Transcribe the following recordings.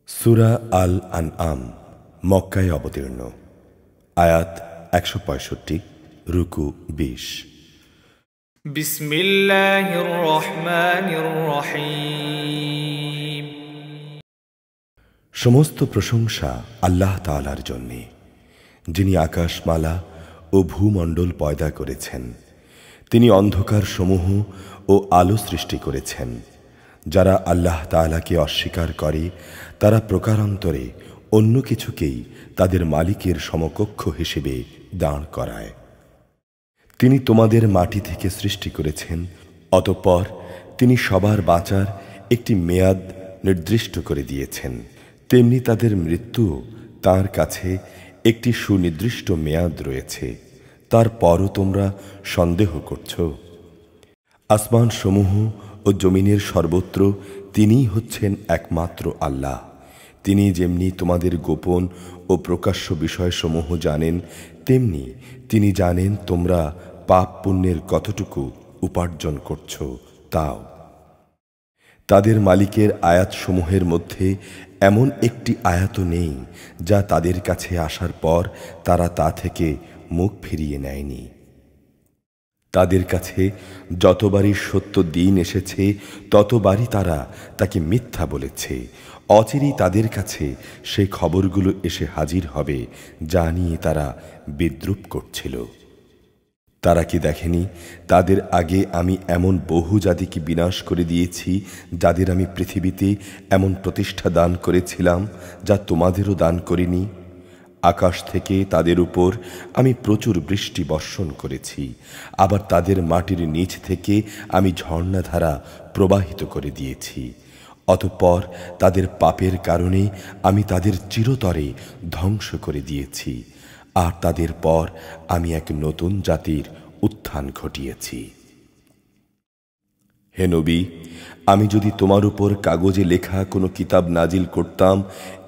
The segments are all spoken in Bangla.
সূরা আল আনআম মক্কায় অবতীর্ণ। আয়াত ১৬৫, রুকু ২০। বিসমিল্লাহির রহমানির রহিম। সমস্ত প্রশংসা আল্লাহ তাআলার জন্যে, যিনি আকাশমালা ও ভূমণ্ডল পয়দা করেছেন। তিনি অন্ধকার সমূহ ও আলো সৃষ্টি করেছেন। যারা আল্লাহ তাআলাকে অস্বীকার করে তারা প্রকারান্তরে অন্য কিছুকেই তাদের মালিকের সমকক্ষ হিসেবে দাঁড় করায়। তিনি তোমাদের মাটি থেকে সৃষ্টি করেছেন, অতঃপর তিনি সবার বাঁচার একটি মেয়াদ নির্দিষ্ট করে দিয়েছেন। তেমনি তাদের মৃত্যুও তাঁর কাছে একটি সুনির্দিষ্ট মেয়াদ রয়েছে। তারপরও তোমরা সন্দেহ করছ? আসমান সমূহ ও জমিনের সর্বত্র তিনিই হচ্ছেন একমাত্র আল্লাহ। তিনি যেমনি তোমাদের গোপন ও প্রকাশ্য বিষয়সমূহ জানেন, তেমনি তিনি জানেন তোমরা পাপ পুণ্যের কতটুকু উপার্জন করছ তাও। তাদের মালিকের আয়াতসমূহের মধ্যে এমন একটি আয়াতও নেই যা তাদের কাছে আসার পর তারা তা থেকে মুখ ফিরিয়ে নেয়নি। তাদের কাছে যতবারই সত্য দিন এসেছে ততবারই তারা তাকে মিথ্যা বলেছে। অচিরেই তাদের কাছে সেই খবরগুলো এসে হাজির হবে যা নিয়ে তারা বিদ্রূপ করছিল। তারা কি দেখেনি তাদের আগে আমি এমন বহু জাতিকে বিনাশ করে দিয়েছি যাদের আমি পৃথিবীতে এমন প্রতিষ্ঠা দান করেছিলাম যা তোমাদেরও দান করিনি? আকাশ থেকে তাদের উপর আমি প্রচুর বৃষ্টি বর্ষণ করেছি, আবার তাদের মাটির নিচ থেকে আমি ঝর্ণাধারা প্রবাহিত করে দিয়েছি। অতঃপর তাদের পাপের কারণে আমি তাদের চিরতরে ধ্বংস করে দিয়েছি, আর তাদের পর আমি এক নতুন জাতির উত্থান ঘটিয়েছি। হে নবী, আমি যদি তোমার উপর কাগজে লেখা কোনো কিতাব নাজিল করতাম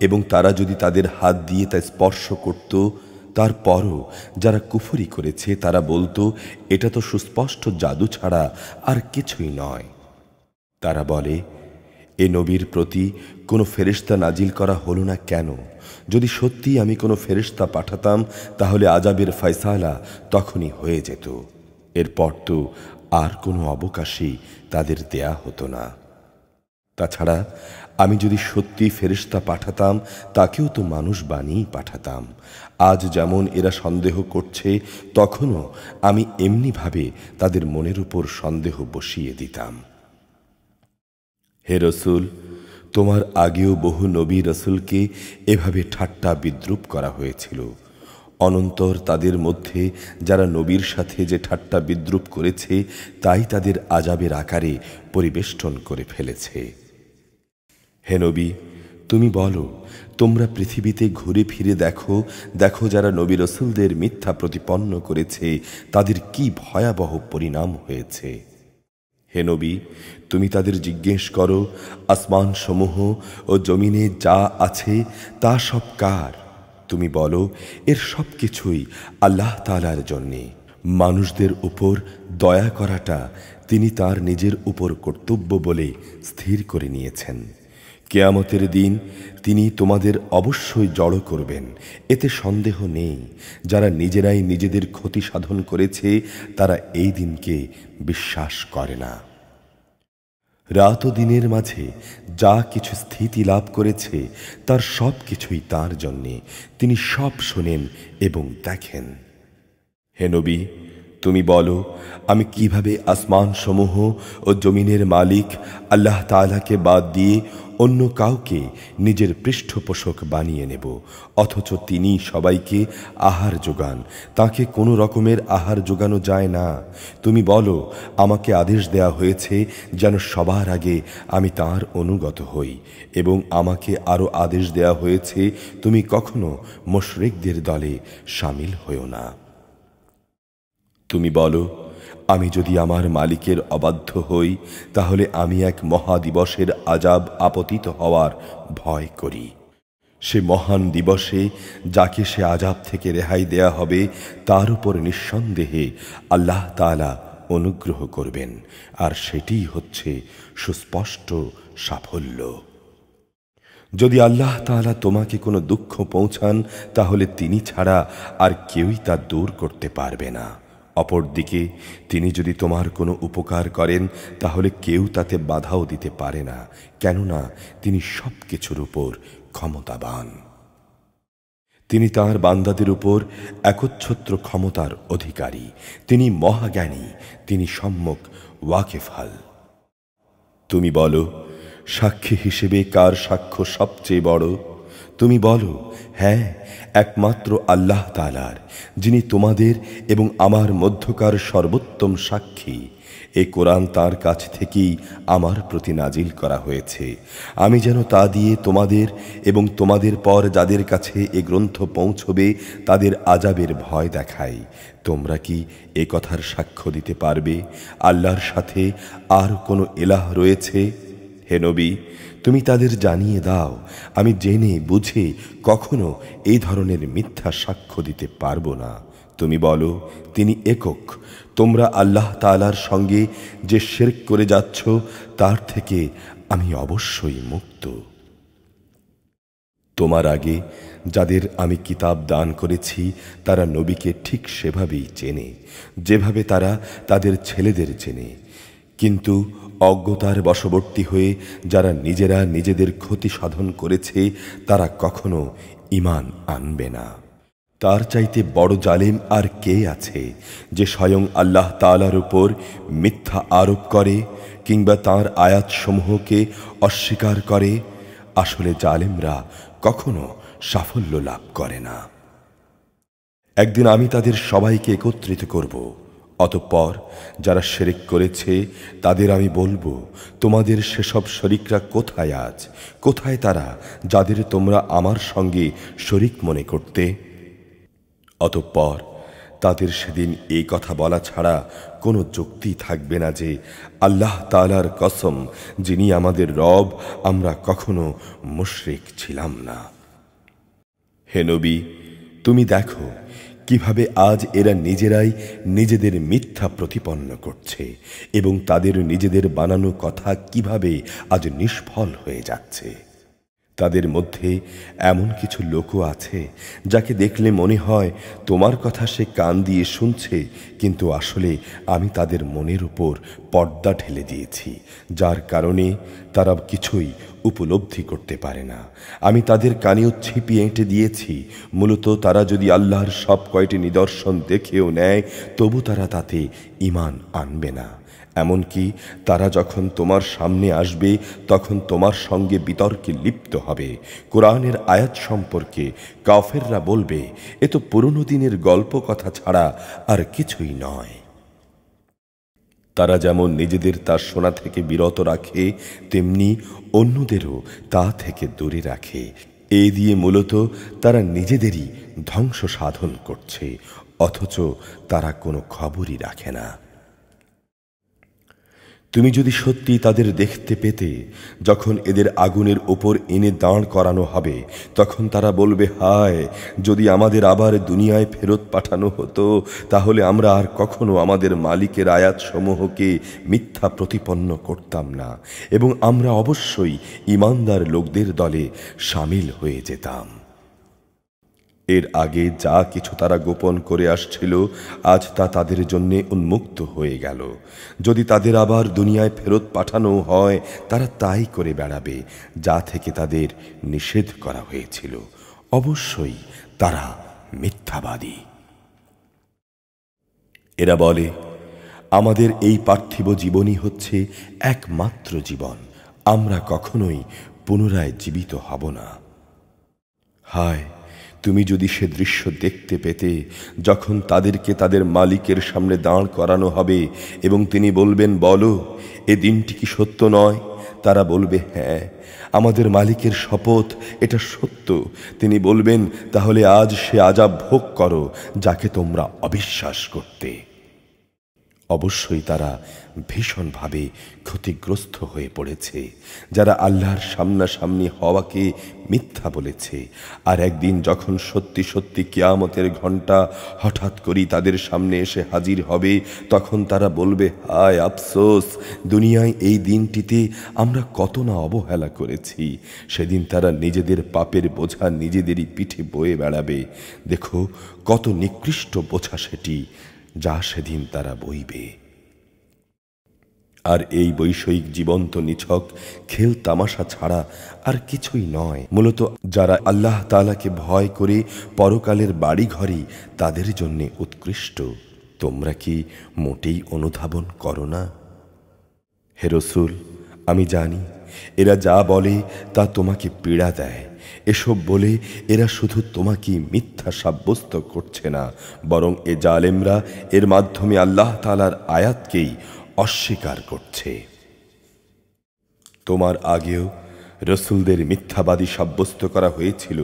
এবং তারা যদি তাদের হাত দিয়ে তা স্পর্শ করত, তারপরও যারা কুফরি করেছে তারা বলতো, এটা তো সুস্পষ্ট জাদু ছাড়া আর কিছুই নয়। তারা বলে, এ নবীর প্রতি কোনো ফেরেশতা নাজিল করা হলো না কেন? যদি সত্যি আমি কোনো ফেরেশতা পাঠাতাম তাহলে আযাবের ফয়সালা তখনই হয়ে যেত। এরপর তো আর কোনো অবকাশই তাদের দেয়া হতো না। তাছাড়া আমি যদি সত্যি ফেরেশতা পাঠাতাম তাকেও তো মানুষ বানিয়েই পাঠাতাম। আজ যেমন এরা সন্দেহ করছে, তখনও আমি এমনিভাবে তাদের মনের উপর সন্দেহ বসিয়ে দিতাম। হে রসূল, তোমার আগেও বহু নবী রসূলকে এভাবে ঠাট্টা বিদ্রূপ করা হয়েছিল। অনন্তর তাদের মধ্যে যারা নবীর সাথে যে ঠাট্টা বিদ্রূপ করেছে তাই তাদের আযাবের আকারে পরিবেষ্টন করে ফেলেছে। হে নবী, তুমি বলো, তোমরা পৃথিবীতে ঘুরে ফিরে দেখো, যারা নবী রসূলদের মিথ্যা প্রতিপন্ন করেছে তাদের কি ভয়াবহ পরিণাম হয়েছে। হে নবী, তুমি তাদের জিজ্ঞেস করো, আসমান সমূহ ও জমিনে যা আছে তা সব কার? তুমি বলো, এর সব কিছুই আল্লাহ তাআলার জন্যে। মানুষদের উপর দয়া করাটা তিনি তার নিজের উপর কর্তব্য বলে স্থির করে নিয়েছেন। কিয়ামতের দিন তিনি তোমাদের অবশ্যই জড়ো করবেন, এতে সন্দেহ নেই। যারা নিজেরাই নিজেদের ক্ষতি সাধন করেছে তারা এই দিনকে বিশ্বাস করে না। রাত ও দিনের মাঝে যা কিছু স্থিতি লাভ করেছে তার সব কিছুই তাঁর জন্যে। তিনি সব শোনেন এবং দেখেন। হে নবী, তুমি বলো, আমি কিভাবে আসমান সমূহ ও জমিনের মালিক আল্লাহ তাআলাকে বাদ দিয়ে অন্য কাউকে নিজের পৃষ্ঠপোষক বানিয়ে নেব, অথচ তিনি সবাইকে আহার যোগান, তাকে কোনো রকমের আহার যোগানো যায় না। তুমি বলো, আমাকে আদেশ দেয়া হয়েছে যেন সবার আগে আমি তাঁর অনুগত হই, এবং আমাকে আরো আদেশ দেয়া হয়েছে তুমি কখনো মুশরিকদের দলে শামিল হও না। তুমি বলো, আমি যদি আমার মালিকের অবাধ্য হই তাহলে আমি এক মহাদিবসের আযাব আপতিত হওয়ার ভয় করি। সে মহান দিবসে যাকে সে আযাব থেকে রেহাই দেয়া হবে তার উপর নিঃসন্দেহে আল্লাহ তাআলা অনুগ্রহ করবেন, আর সেটিই হচ্ছে সুস্পষ্ট সাফল্য। যদি আল্লাহ তাআলা তোমাকে কোনো দুঃখ পৌঁছান তাহলে তিনি ছাড়া আর কেউই তা দূর করতে পারবে না। অপরদিকে তিনি যদি তোমার কোনো উপকার করেন তাহলে কেউ তাতে বাধাও দিতে পারে না, কেননা তিনি সব কিছুর উপর ক্ষমতাবান। তিনি তাঁর বান্দাদের উপর একচ্ছত্র ক্ষমতার অধিকারী। তিনি মহাজ্ঞানী, তিনি সম্যক ওয়াকিফহাল। তুমি বলো, সাক্ষী হিসেবে কার সাক্ষ্য সবচেয়ে বড়? তুমি বলো, হ্যাঁ, একমাত্র আল্লাহ তাআলার, যিনি তোমাদের এবং আমার মধ্যকার সর্বোত্তম সাক্ষী। এ কোরআন তাঁর কাছ থেকেই আমার প্রতি নাজিল করা হয়েছে, আমি যেন তা দিয়ে তোমাদের এবং তোমাদের পর যাদের কাছে এ গ্রন্থ পৌঁছবে তাদের আযাবের ভয় দেখাই। তোমরা কি এ কথার সাক্ষ্য দিতে পারবে আল্লাহর সাথে আর কোনো ইলাহ রয়েছে? হে নবী, তুমি তাদের জানিয়ে দাও, আমি জেনে বুঝে কখনো এই ধরনের মিথ্যা সাক্ষ্য দিতে পারবো না। তুমি বলো, তিনি একক। তোমরা আল্লাহ তাআলার সঙ্গে যে শিরক করে যাচ্ছ তার থেকে আমি অবশ্যই মুক্ত। তোমার আগে যাদের আমি কিতাব দান করেছি তারা নবীকে ঠিক সেভাবেই চেনে, যেভাবে তারা তাদের ছেলেদের চেনে। কিন্তু অজ্ঞতার বশবর্তী হয়ে যারা নিজেরা নিজেদের ক্ষতি সাধন করেছে তারা কখনো ঈমান আনবে না। তার চাইতে বড় জালিম আর কে আছে, যে স্বয়ং আল্লাহ তাআলার উপর মিথ্যা আরোপ করে কিংবা তাঁর আয়াতসমূহকে অস্বীকার করে? আসলে জালিমরা কখনো সাফল্য লাভ করে না। একদিন আমি তাদের সবাইকে একত্রিত করব, অতঃপর যারা শিরক করেছে তাদের আমি বলবো, তোমাদের সেসব শরীকরা কোথায় আজ? কোথায় তারা যাদের তোমরা আমার সঙ্গে শরীক মনে করতে? অতঃপর তাদের সেদিন এই কথা বলা ছাড়া কোনো যুক্তি থাকবে না যে আল্লাহ তাআলার কসম, যিনি আমাদের রব, আমরা কখনো মুশরিক ছিলাম না। হে নবী, তুমি দেখো কিভাবে আজ এরা নিজেরাই নিজেদের মিথ্যা প্রতিপন্ন করছে এবং তাদের নিজেদের বানানো কথা কিভাবে আজ নিষ্ফল হয়ে যাচ্ছে। তাদের মধ্যে এমন কিছু লোকও আছে যাকে দেখলে মনে হয় তোমার কথা সে কান দিয়ে শুনছে, কিন্তু আসলে আমি তাদের মনের উপর পর্দা ঢেলে দিয়েছি, যার কারণে তারা কিছুই উপলব্ধি করতে পারে না। আমি তাদের কানেও ছিপি এঁটে দিয়েছি, মূলত তারা যদি আল্লাহর সব কয়টি নিদর্শন দেখেও নেয় তবু তারা তাতে ঈমান আনবে না। এমনকি তারা যখন তোমার সামনে আসবে তখন তোমার সঙ্গে বিতর্কে লিপ্ত হবে। কোরআনের আয়াত সম্পর্কে কাফেররা বলবে, এ তো পুরনো দিনের গল্প কথা ছাড়া আর কিছুই নয়। তারা যেমন নিজেদের তা শোনা থেকে বিরত রাখে, তেমনি অন্যদেরও তা থেকে দূরে রাখে। এ দিয়ে মূলত তারা নিজেদেরই ধ্বংস সাধন করছে, অথচ তারা কোনো খবরই রাখে না। তুমি যদি সত্যি তাদের দেখতে পেতে, যখন এদের আগুনের ওপর এনে দাঁড় করানো হবে, তখন তারা বলবে, হায়, যদি আমাদের আবার দুনিয়ায় ফেরত পাঠানো হতো, তাহলে আমরা আর কখনো আমাদের মালিকের আয়াতসমূহকে মিথ্যা প্রতিপন্ন করতাম না এবং আমরা অবশ্যই ঈমানদার লোকদের দলে শামিল হয়ে যেতাম। এর আগে যা কিছু তারা গোপন করে আসছিল আজ তা তাদের জন্য উন্মুক্ত হয়ে গেল। যদি তাদের আবার দুনিয়ায় ফেরত পাঠানো হয় তারা তাই করে বেড়াবে যা থেকে তাদের নিষেধ করা হয়েছিল। অবশ্যই তারা মিথ্যাবাদী। এরা বলে, আমাদের এই পার্থিব জীবনই হচ্ছে একমাত্র জীবন, আমরা কখনোই পুনরায় জীবিত হব না। হায়, তুমি যদি সে দৃশ্য দেখতে পেতে যখন তাদেরকে তাদের মালিকের সামনে দাঁড় করানো হবে এবং তিনি বলবেন, বলো, এ দিনটি কি সত্য নয়? তারা বলবে, হ্যাঁ, আমাদের মালিকের শপথ, এটা সত্য। তিনি বলবেন, তাহলে আজ সে আযাব ভোগ করো যাকে তোমরা অবিশ্বাস করতে। অবশ্যই তারা ভীষণভাবে ক্ষতিগ্রস্ত হয়ে পড়েছে, যারা আল্লাহর সামনাসামনি হওয়াকে মিথ্যা বলেছে। আর একদিন যখন সত্যি সত্যি কিয়ামতের ঘণ্টা হঠাৎ করেই তাদের সামনে এসে হাজির হবে, তখন তারা বলবে, হায় আফসোস, দুনিয়ায় এই দিনটিতে আমরা কত না অবহেলা করেছি। সেদিন তারা নিজেদের পাপের বোঝা নিজেদেরই পিঠে বয়ে বেড়াবে। দেখো কত নিকৃষ্ট বোঝা সেটি, যা সেদিন তারা বইবে। আর এই বৈষয়িক জীবন্ত নিছক খেল তামাশা ছাড়া আর কিছুই নয়। মূলত যারা আল্লাহ তাআলাকে ভয় করে পরকালের বাড়িঘরই তাদের জন্য উৎকৃষ্ট। তোমরা কি মোটেই অনুধাবন করো না? হে রাসূল, আমি জানি এরা যা বলে তা তোমাকে পীড়া দেয়। এসব বলে এরা শুধু তোমাকে মিথ্যা সাব্যস্ত করছে না, বরং এ জালেমরা এর মাধ্যমে আল্লাহ তাআলার আয়াতকেই অস্বীকার করছে। তোমার আগেও রসুলদের মিথ্যাবাদী সাব্যস্ত করা হয়েছিল,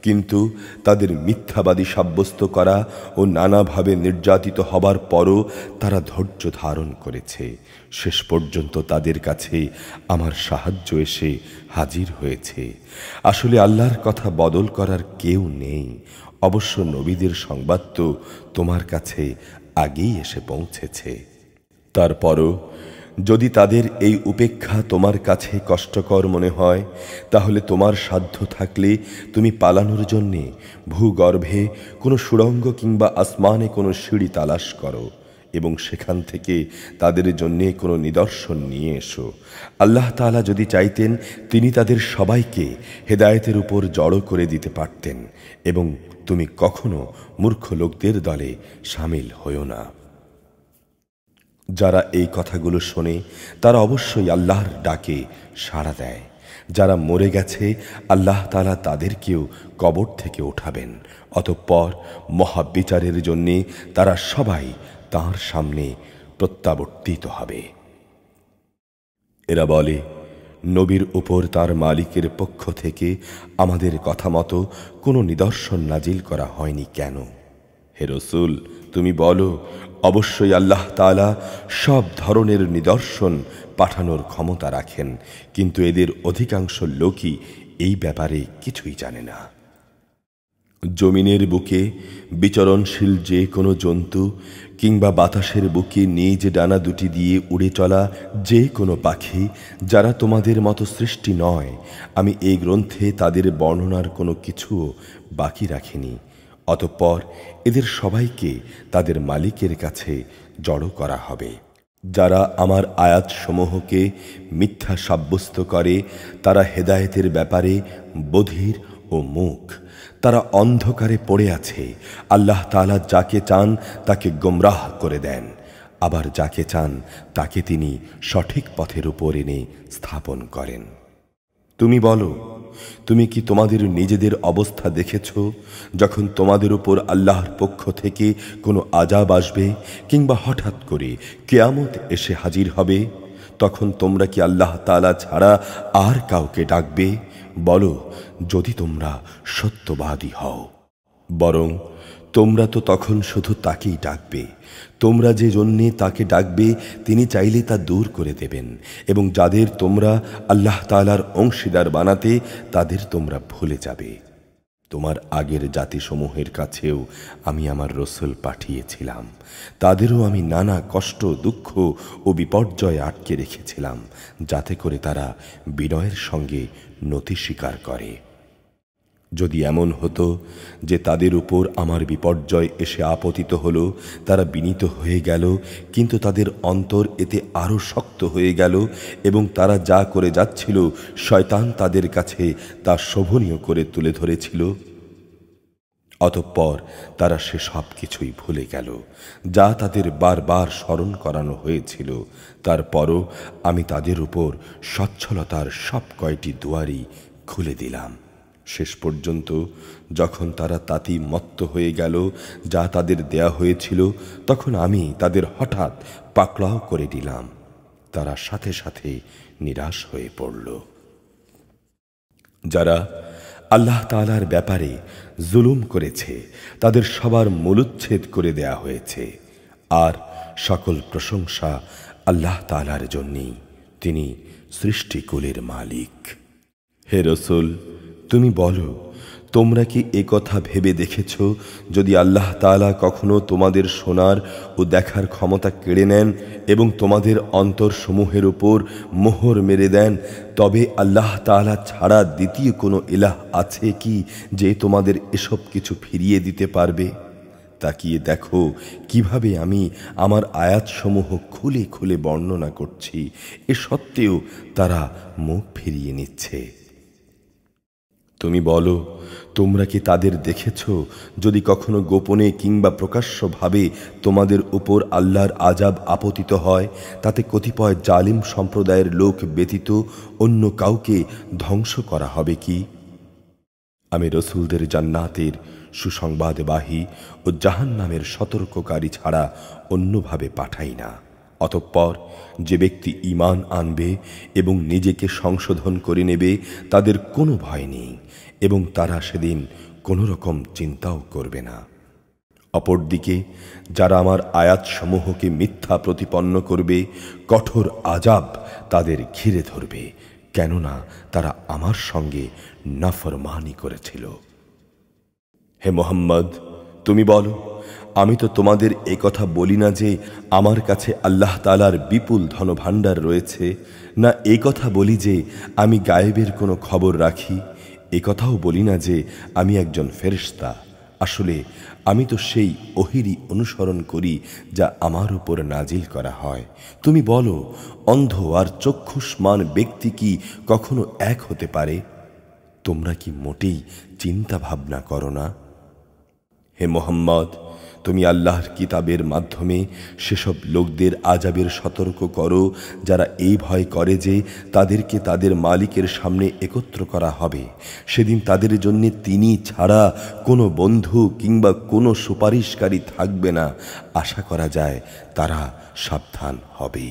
কিন্তু তাদের মিথ্যাবাদী সাব্যস্ত করা ও নানাভাবে নির্যাতিত হবার পরও তারা ধৈর্য ধারণ করেছে। শেষ পর্যন্ত তাদের কাছে আমার সাহায্য এসে হাজির হয়েছে। আসলে আল্লাহর কথা বদল করার কেউ নেই। অবশ্য নবীদের সংবাদ তো তোমার কাছে আগেই এসে পৌঁছেছে। তারপরও যদি তাদের এই উপেক্ষা তোমার কাছে কষ্টকর মনে হয়, তাহলে তোমার সাধ্য থাকলে তুমি পালানোর জন্যে ভূগর্ভে কোনো সুড়ঙ্গ কিংবা আসমানে কোনো সিঁড়ি তালাশ করো এবং সেখান থেকে তাদের জন্যে কোনো নিদর্শন নিয়ে এসো। আল্লাহ তাআলা যদি চাইতেন, তিনি তাদের সবাইকে হেদায়েতের উপর জড়ো করে দিতে পারতেন, এবং তুমি কখনো মূর্খ লোকদের দলে শামিল হও না। যারা এই কথাগুলো শোনে তারা অবশ্যই আল্লাহর ডাকে সাড়া দেয়। যারা মরে গেছে, আল্লাহ তাআলা তাদেরকেও কবর থেকে ওঠাবেন। অতঃপর মহাবিচারের জন্যে তারা সবাই তাঁর সামনে প্রত্যাবর্তিত হবে। এরা বলে, নবীর উপর তার মালিকের পক্ষ থেকে আমাদের কথা মতো কোনো নিদর্শন নাজিল করা হয়নি কেন? হে রাসূল, তুমি বলো, অবশ্যই আল্লাহ তাআলা সব ধরনের নিদর্শন পাঠানোর ক্ষমতা রাখেন, কিন্তু এদের অধিকাংশ লোকই এই ব্যাপারে কিছুই জানে না। জমিনের বুকে বিচরণশীল যে কোনো জন্তু কিংবা বাতাসের বুকে নিজ ডানা দুটি দিয়ে উড়ে চলা যে কোনো পাখি, যারা তোমাদের মতো সৃষ্টি নয়, আমি এই গ্রন্থে তাদের বর্ণনার কোনো কিছুও বাকি রাখিনি। অতঃপর এদের সবাইকে তাদের মালিকের কাছে জড়ো করা হবে। যারা আমার আয়াতসমূহকে মিথ্যা সাব্যস্ত করে, তারা হেদায়েতের ব্যাপারে বধির ও মূক। তারা অন্ধকারে পড়ে আছে। আল্লাহ তাআলা যাকে চান তাকে গোমরাহ করে দেন, আবার যাকে চান তাকে তিনি সঠিক পথের উপর এনে স্থাপন করেন। তুমি বলো, তুমি কি তোমাদের নিজেদের অবস্থা দেখেছ যখন তোমাদের উপর আল্লাহর পক্ষ থেকে কোনো আযাব আসবে কিংবা হঠাৎ করে কিয়ামত এসে হাজির হবে? তখন তোমরা কি আল্লাহ তাআলা ছাড়া আর কাউকে ডাকবে? বলো, যদি তোমরা সত্যবাদী হও। বরং তোমরা তো তখন শুধু তাকেই ডাকবে। তোমরা যে জন্যে তাকে ডাকবে, তিনি চাইলে তা দূর করে দেবেন, এবং যাদের তোমরা আল্লাহ তাআলার অংশীদার বানাতে, তাদের তোমরা ভুলে যাবে। তোমার আগের জাতিসমূহের কাছেও আমি আমার রসুল পাঠিয়েছিলাম। তাদেরও আমি নানা কষ্ট, দুঃখ ও বিপর্যয় আটকে রেখেছিলাম, যাতে করে তারা বিনয়ের সঙ্গে নতি স্বীকার করে। যদি এমন হতো যে তাদের উপর আমার বিপর্যয় এসে আপতিত হলো, তারা বিনীত হয়ে গেল, কিন্তু তাদের অন্তর এতে আরো শক্ত হয়ে গেল, এবং তারা যা করে যাচ্ছিল শয়তান তাদের কাছে তা শোভনীয় করে তুলে ধরেছিল। অতঃপর তারা সে সব কিছুই ভুলে গেল যা তাদের বারবার স্মরণ করানো হয়েছিল। তারপরও আমি তাদের উপর সচ্ছলতার সব কয়টি দুয়ারই খুলে দিলাম। শেষ পর্যন্ত যখন তারা তাতেই মত্ত হয়ে গেল যা তাদের দেয়া হয়েছিল, তখন আমি তাদের হঠাৎ পাকড়াও করে দিলাম। তারা সাথে সাথে নিরাশ হয়ে পড়ল। যারা আল্লাহ তাআলার ব্যাপারে জুলুম করেছে, তাদের সবার মূলোচ্ছেদ করে দেয়া হয়েছে। আর সকল প্রশংসা আল্লাহ তাআলার জন্যই, তিনি সৃষ্টিকুলের মালিক। হে রসূল, তুমি বলো, তোমরা কি একথা ভেবে দেখেছ, যদি আল্লাহ তাআলা কখনো তোমাদের শোনার ও দেখার ক্ষমতা কেড়ে নেন এবং তোমাদের অন্তরসমূহের উপর মোহর মেরে দেন, তবে আল্লাহ তাআলা ছাড়া দ্বিতীয় কোনো ইলাহ আছে কি যে তোমাদের এসব কিছু ফিরিয়ে দিতে পারবে? তাকিয়ে দেখো কিভাবে আমি আমার আয়াতসমূহ খুলে খুলে বর্ণনা করছি, এ সত্ত্বেও তারা মুখ ফিরিয়ে নিচ্ছে। তুমি বলো, তোমরা কি তাদের দেখেছ, যদি কখনো গোপনে কিংবা প্রকাশ্যভাবে তোমাদের উপর আল্লাহর আযাব আপতিত হয়, তাতে কতিপয় জালিম সম্প্রদায়ের লোক ব্যতীত অন্য কাউকে ধ্বংস করা হবে কি? আমি রসুলদের জান্নাতের সুসংবাদবাহী ও জাহান্নামের সতর্ককারী ছাড়া অন্যভাবে পাঠাই না। অতঃপর যে ব্যক্তি ঈমান আনবে এবং নিজেকে সংশোধন করে নেবে, তাদের কোনো ভয় নেই এবং তারা সেদিন কোনো রকম চিন্তাও করবে না। অপরদিকে যারা আমার আয়াতসমূহকে মিথ্যা প্রতিপন্ন করবে, কঠোর আযাব তাদের ঘিরে ধরবে, কেননা তারা আমার সঙ্গে নাফরমানি করেছিল। হে মুহাম্মদ, তুমি বলো, আমি তো তোমাদের এ কথা বলি না যে আমার কাছে আল্লাহ তাআলার বিপুল ধনভাণ্ডার রয়েছে, না এই কথা বলি যে আমি গায়েবের কোনো খবর রাখি, এ কথাও বলি না যে আমি একজন ফেরেশতা। আসলে আমি তো সেই ওহীরই অনুসরণ করি যা আমার উপর নাজিল করা হয়। তুমি বলো, অন্ধ আর চক্ষুষ্মান ব্যক্তি কি কখনো এক হতে পারে? তোমরা কি মোটেই চিন্তা ভাবনা করো না? হে মুহাম্মদ, তুমি আল্লাহর কিতাবের মাধ্যমে সেসব লোকদের আযাবের সতর্ক করো যারা এই ভয় করে যে তাদেরকে তাদের মালিকের সামনে একত্র করা হবে। সেদিন তাদের জন্য তিনি ছাড়া কোনো বন্ধু কিংবা কোনো সুপারিশকারী থাকবে না। আশা করা যায় তারা সাবধান হবে।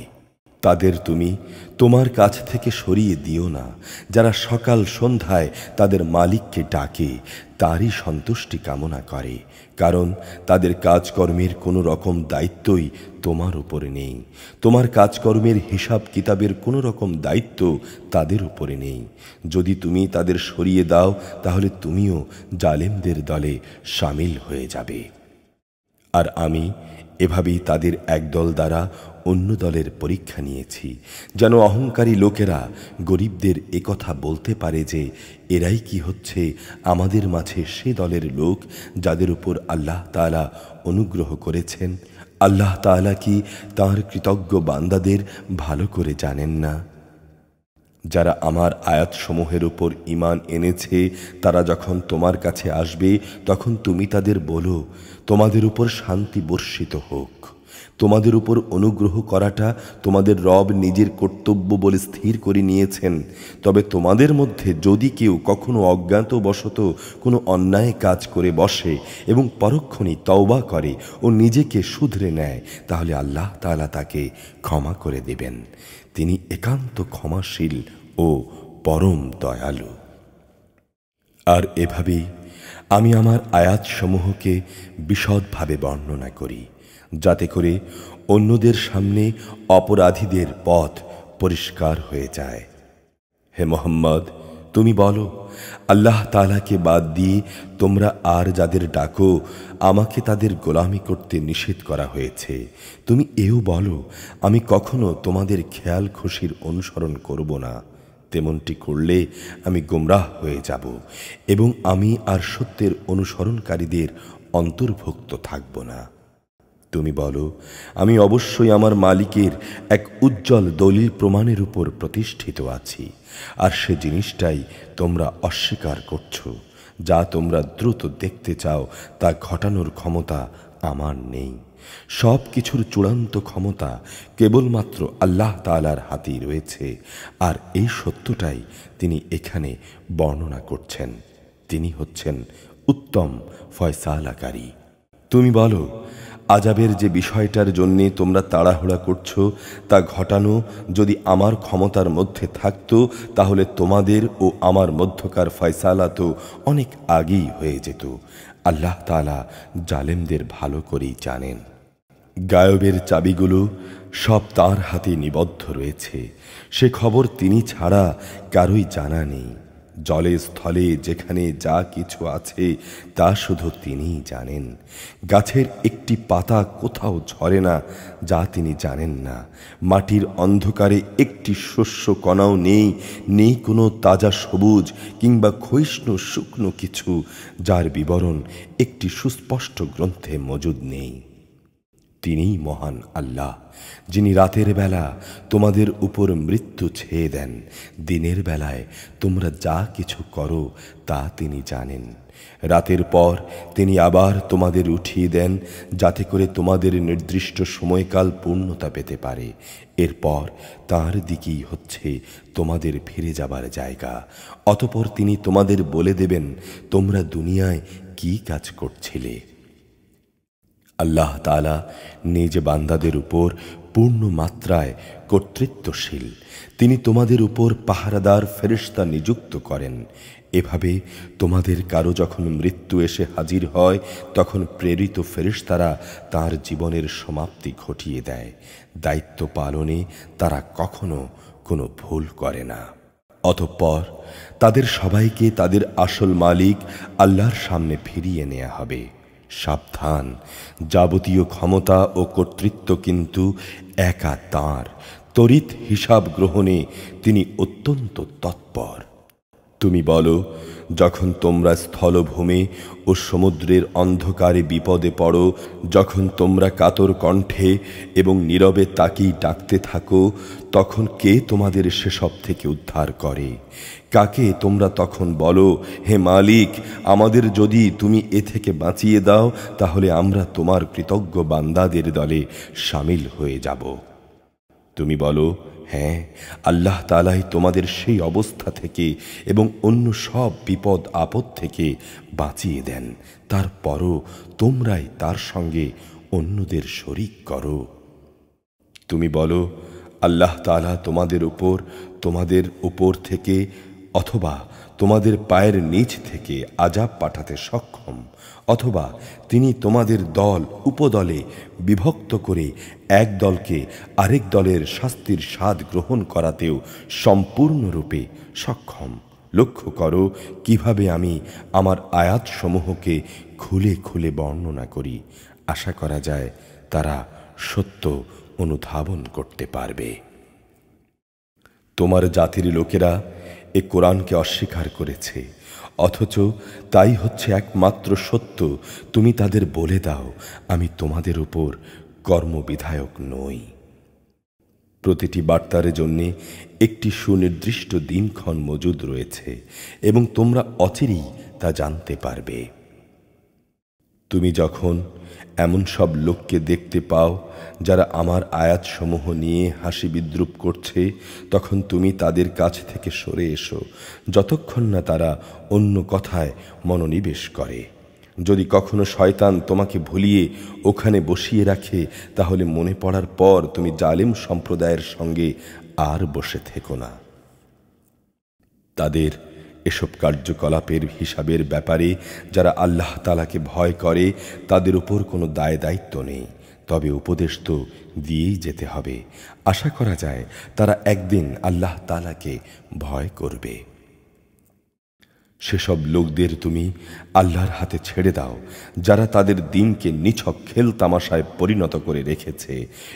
তাদের তুমি তোমার কাছ থেকে সরিয়ে দিও না, যারা সকাল সন্ধ্যায় তাদের মালিককে ডাকে, তারই সন্তুষ্টি কামনা করে, কারণ তাদের কাজকর্মের কোনো রকম দায়িত্বই তোমার উপরে নেই। তোমার কাজকর্মের হিসাব কিতাবের কোনো রকম দায়িত্ব তাদের উপরে নেই। যদি তুমি তাদের সরিয়ে দাও, তাহলে তুমিও জালেমদের দলে শামিল হয়ে যাবে। আর আমি এভাবেই তাদের একদল দ্বারা অন্য দলের পরীক্ষা নিয়েছি, যেন অহংকারী লোকেরা গরিবদের একথা বলতে পারে যে এরাই কি হচ্ছে আমাদের মাঝে সে দলের লোক যাদের উপর আল্লাহ তাআলা অনুগ্রহ করেছেন। আল্লাহ তাআলা কি তাঁর কৃতজ্ঞ বান্দাদের ভালো করে জানেন না? যারা আমার আয়াতসমূহের উপর ঈমান এনেছে, তারা যখন তোমার কাছে আসবে, তখন তুমি তাদের বলো, তোমাদের উপর শান্তি বর্ষিত হোক। তোমাদের উপর অনুগ্রহ করাটা তোমাদের রব নিজের কর্তব্য বলে স্থির করে নিয়েছেন। তবে তোমাদের মধ্যে যদি কেউ কখনো অজ্ঞাতবশত কোনো অন্যায় কাজ করে বসে এবং পরক্ষণেই তওবা করে ও নিজেকে শুধরে নেয়, তাহলে আল্লাহ তাআলা তাকে ক্ষমা করে দেবেন। তিনি একান্ত ক্ষমাশীল ও পরম দয়ালু। আর এভাবেই আমি আমার আয়াতসমূহকে বিশদভাবে বর্ণনা করি, যাতে করে অন্যদের সামনে অপরাধীদের পথ পরিষ্কার হয়ে যায়। হে মুহাম্মদ, তুমি বলো, আল্লাহ তাআলাকে বাদ দিয়ে তোমরা আর যাদের ডাকো, আমাকে তাদের গোলামি করতে নিষেধ করা হয়েছে। তুমি এও বলো, আমি কখনো তোমাদের খেয়াল খুশির অনুসরণ করব না। তেমনটি করলে আমি গোমরাহ হয়ে যাব এবং আমি আর সত্যের অনুসরণকারীদের অন্তর্ভুক্ত থাকব না। তুমি বলো, আমি অবশ্যই আমার মালিকের এক উজ্জ্বল দলিল প্রমাণের উপর প্রতিষ্ঠিত আছি, আর সে জিনিসটাই তোমরা অস্বীকার করছো। যা তোমরা দ্রুত দেখতে চাও তা ঘটানোর ক্ষমতা আমার নেই। সব কিছুর চূড়ান্ত ক্ষমতা কেবলমাত্র আল্লাহ তাআলার হাতেই রয়েছে, আর এই সত্যটাই তিনি এখানে বর্ণনা করছেন। তিনি হচ্ছেন উত্তম ফয়সালাকারী। তুমি বলো, আযাবের যে বিষয়টার জন্য তোমরা তাড়াহুড়া করছো, তা ঘটানো যদি আমার ক্ষমতার মধ্যে থাকতো, তাহলে তোমাদের ও আমার মধ্যকার ফয়সালা তো অনেক আগেই হয়ে যেত। আল্লাহ তাআলা জালেমদের ভালো করেই জানেন। গায়বের চাবিগুলো সব তার হাতে নিবদ্ধ রয়েছে। সে খবর তিনি ছাড়া কারোই জানা নেই। জলে স্থলে যেখানে যা কিছু আছে তা শুধু তিনিই জানেন। গাছের একটি পাতা কোথাও ঝরে না যা তিনি জানেন না। মাটির অন্ধকারে একটি শস্য কণাও নেই, নেই কোনো তাজা সবুজ কিংবা ক্ষয়িষ্ণু শুকনো কিছু যার বিবরণ একটি সুস্পষ্ট গ্রন্থে মজুদ নেই। তিনিই মহান আল্লাহ, যিনি রাতের বেলা তোমাদের উপর মৃত্যু ছেয়ে দেন। দিনের বেলায় তোমরা যা কিছু করো তা তিনি জানেন। রাতের পর তিনি আবার তোমাদের উঠিয়ে দেন, যাতে করে তোমাদের নির্দিষ্ট সময়কাল পূর্ণতা পেতে পারে। এরপর তাঁর দিকেই হচ্ছে তোমাদের ফিরে যাবার জায়গা। অতঃপর তিনি তোমাদের বলে দেবেন, তোমরা দুনিয়ায় কি কাজ করছিলে। আল্লাহ তাআলা নিজ বান্দাদের উপর পূর্ণ মাত্রায় কর্তৃত্বশীল। তিনি তোমাদের উপর পাহারাদার ফেরেশতা নিযুক্ত করেন। এভাবে তোমাদের কারো যখন মৃত্যু এসে হাজির হয়, তখন প্রেরিত ফেরেশতারা তার জীবনের সমাপ্তি ঘটিয়ে দেয়। দায়িত্ব পালনে তারা কখনো কোনো ভুল করে না। অতঃপর তাদের সবাইকে তাদের আসল মালিক আল্লাহর সামনে ফিরিয়ে নেওয়া হবে। সাবধান, যাবতীয় ক্ষমতা ও কর্তৃত্ব কিন্তু একা তাঁর। তড়িৎ হিসাব গ্রহণে তিনি অত্যন্ত তৎপর। তুমি বলো, যখন তোমরা স্থলভূমি ও সমুদ্রের অন্ধকারে বিপদে পড়ো, যখন তোমরা কাতর কণ্ঠে এবং নীরবে তাকিয়ে ডাকতে থাকো, তখন কে তোমাদের সেসব থেকে উদ্ধার করে? কাকে তোমরা তখন বলো, হে মালিক, আমাদের যদি তুমি এ থেকে বাঁচিয়ে দাও, তাহলে আমরা তোমার কৃতজ্ঞ বান্দাদের দলে শামিল হয়ে যাব। তুমি বলো, হ্যাঁ, আল্লাহ তাআলাই তোমাদের সেই অবস্থা থেকে এবং অন্য সব বিপদ আপদ থেকে বাঁচিয়ে দেন। তারপরও তোমরাই তার সঙ্গে অন্যদের শরীক করো। তুমি বলো, আল্লাহ তাআলা তোমাদের উপর থেকে অথবা তোমাদের পায়ের নিচ থেকে আযাব পাঠাতে সক্ষম, অথবা তিনি তোমাদের দল উপদলে বিভক্ত করে এক দলকে আরেক দলের শাস্তির স্বাদ গ্রহণ করাতেও সম্পূর্ণরূপে সক্ষম। লক্ষ্য করো কিভাবে আমি আমার আয়াতসমূহকে খুলে খুলে বর্ণনা করি। আশা করা যায় তারা সত্য অনুধাবন করতে পারবে। তোমার জাতির লোকেরা এ কোরআনকে অস্বীকার করেছে, অথচ তাই হচ্ছে একমাত্র সত্য। তুমি তাদের বলে দাও, আমি তোমাদের উপর কর্মবিধায়ক নই। প্রতিটি বার্তার জন্যে একটি সুনির্দিষ্ট দিনক্ষণ মজুদ রয়েছে এবং তোমরা অচিরেই তা জানতে পারবে। তুমি যখন এমন সব লোককে দেখতে পাও যারা আমার আয়াতসমূহ নিয়ে হাসি বিদ্রুপ করছে, তখন তুমি তাদের কাছ থেকে সরে এসো, যতক্ষণ না তারা অন্য কথায় মনোনিবেশ করে। যদি কখনো শয়তান তোমাকে ভুলিয়ে ওখানে বসিয়ে রাখে, তাহলে মনে পড়ার পর তুমি জালিম সম্প্রদায়ের সঙ্গে আর বসে থেকো না। তাদের এসব কার্যকলাপের হিসাবের ব্যাপারে যারা আল্লাহ তাআলাকে ভয় করে, তাদের উপর কোনো দায় দায়িত্ব নেই, তবে উপদেশ তো দিয়েই যেতে হবে। আশা করা যায় তারা একদিন আল্লাহ তাআলাকে ভয় করবে। সেসব লোকদের তুমি আল্লাহর হাতে ছেড়ে দাও যারা তাদের দিনকে নিছক খেল তামাশায় পরিণত করে রেখেছে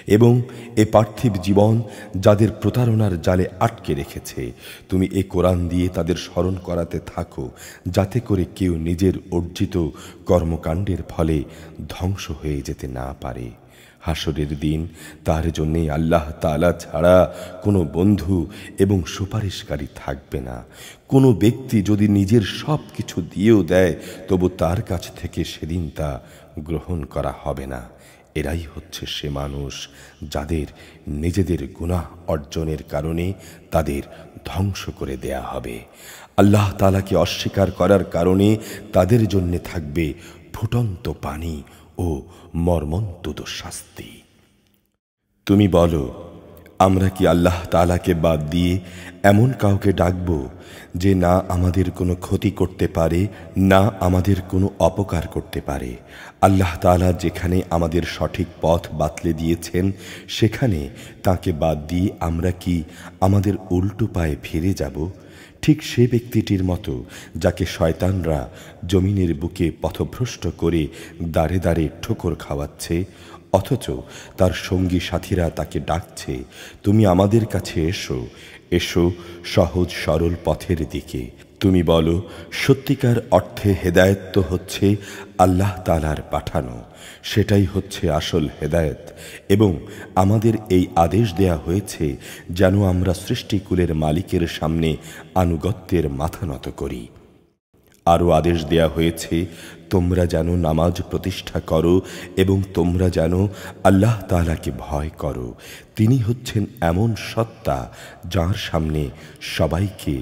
এবং এ পার্থিব জীবন যাদের প্রতারণার জালে আটকে রেখেছে। তুমি এ কোরআন দিয়ে তাদের স্মরণ করাতে থাকো, যাতে করে কেউ নিজের অর্জিত কর্মকাণ্ডের ফলে ধ্বংস হয়ে যেতে না পারে। হাসরের দিন তার জন্যে আল্লাহ তাআলা ছাড়া কোনো বন্ধু এবং সুপারিশকারী থাকবে না। কোনো ব্যক্তি যদি নিজের সব কিছু দিয়েও দেয়, তবু তার কাছ থেকে সেদিন তা গ্রহণ করা হবে না। এরাই হচ্ছে সে মানুষ যাদের নিজেদের গুনাহ অর্জনের কারণে তাদের ধ্বংস করে দেয়া হবে। আল্লাহ তাআলাকে অস্বীকার করার কারণে তাদের জন্য থাকবে ফুটন্ত পানি ও মর্মন্তুদ শাস্তি। তুমি বলো, আমরা কি আল্লাহ তাআলাকে বাদ দিয়ে এমন কাউকে ডাকব যে না আমাদের কোনো ক্ষতি করতে পারে, না আমাদের কোনো অপকার করতে পারে? আল্লাহ তাআলা যেখানে আমাদের সঠিক পথ বাতলে দিয়েছেন সেখানে তাকে বাদ দিয়ে আমরা কি আমাদের উল্টো পায়ে ফিরে যাব? ঠিক সে ব্যক্তিটির মতো যাকে শয়তানরা জমিনের বুকে পথভ্রষ্ট করে দাঁড়ে দাঁড়ে ঠোকর খাওয়াচ্ছে, অথচ তার সঙ্গী সাথীরা তাকে ডাকছে, তুমি আমাদের কাছে এসো, এসো সহজ সরল পথের দিকে। তুমি বলো, সত্যিকার অর্থে হেদায়েত তো হচ্ছে আল্লাহ তাআলার পাঠানো, সেটাই হচ্ছে আসল হেদায়েত। এবং আমাদের এই আদেশ দেয়া হয়েছে যেন আমরা সৃষ্টিকুলের মালিকের সামনে আনুগত্যের মাথা নত করি। আরও আদেশ দেয়া হয়েছে তোমরা যেন নামাজ প্রতিষ্ঠা করো এবং তোমরা যেন আল্লাহ তাআলাকে ভয় করো। তিনি হচ্ছেন এমন সত্তা যার সামনে সবাইকে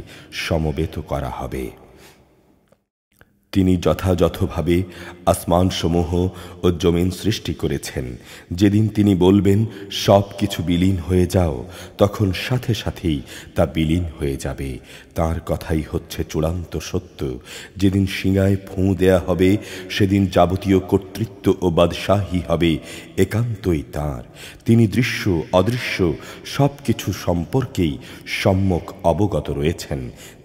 সমবেত করা হবে। তিনি যথাযথভাবে আসমানসমূহ ও জমিন সৃষ্টি করেছেন। যেদিন তিনি বলবেন সব কিছু বিলীন হয়ে যাও, তখন সাথে সাথেই তা বিলীন হয়ে যাবে। তার কথাই হচ্ছে চূড়ান্ত সত্য। যেদিন শিঙায় ফুঁ দেয়া হবে সেদিন যাবতীয় কর্তৃত্ব ও বাদশাহী হবে একান্তই তাঁর। তিনি দৃশ্য অদৃশ্য সব কিছু সম্পর্কেই সম্যক অবগত রয়েছেন।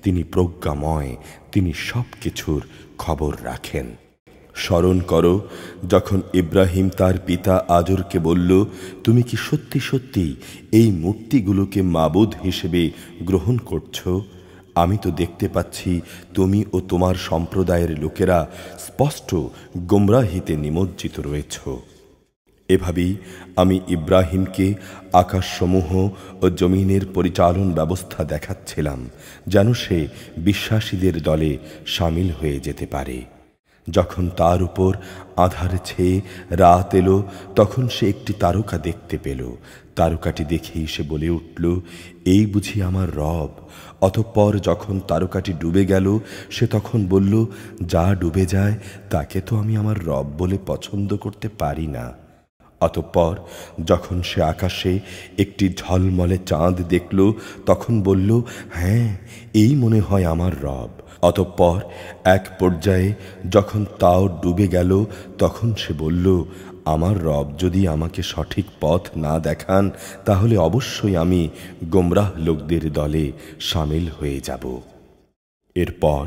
তিনি প্রজ্ঞাময়, তিনি সব কিছুর খবর রাখেন। স্মরণ করো যখন ইব্রাহিম তার পিতা আজরকে বলল, তুমি কি সত্যি সত্যি এই মূর্তিগুলোকে মাবুদ হিসেবে গ্রহণ করছো? আমি তো দেখতে পাচ্ছি তুমি ও তোমার সম্প্রদায়ের লোকেরা স্পষ্ট গোমরাহিতে নিমজ্জিত রয়েছ। এভাবেই আমি ইব্রাহিমকে আকাশসমূহ ও জমিনের পরিচালন ব্যবস্থা দেখাচ্ছিলাম যেন সে বিশ্বাসীদের দলে সামিল হয়ে যেতে পারে। যখন তার উপর আঁধার ছেয়ে রাত এলো তখন সে একটি তারকা দেখতে পেল। তারকাটি দেখেই সে বলে উঠল, এই বুঝি আমার রব। অতঃপর যখন তারকাটি ডুবে গেল সে তখন বলল, যা ডুবে যায় তাকে তো আমি আমার রব বলে পছন্দ করতে পারি না। অতঃপর যখন সে আকাশে একটি ঝলমলে চাঁদ দেখল তখন বলল, হ্যাঁ, এই মনে হয় আমার রব। অতঃপর এক পর্যায়ে যখন তাও ডুবে গেল তখন সে বলল, আমার রব যদি আমাকে সঠিক পথ না দেখান তাহলে অবশ্যই আমি গোমরাহ লোকদের দলে সামিল হয়ে যাব। এরপর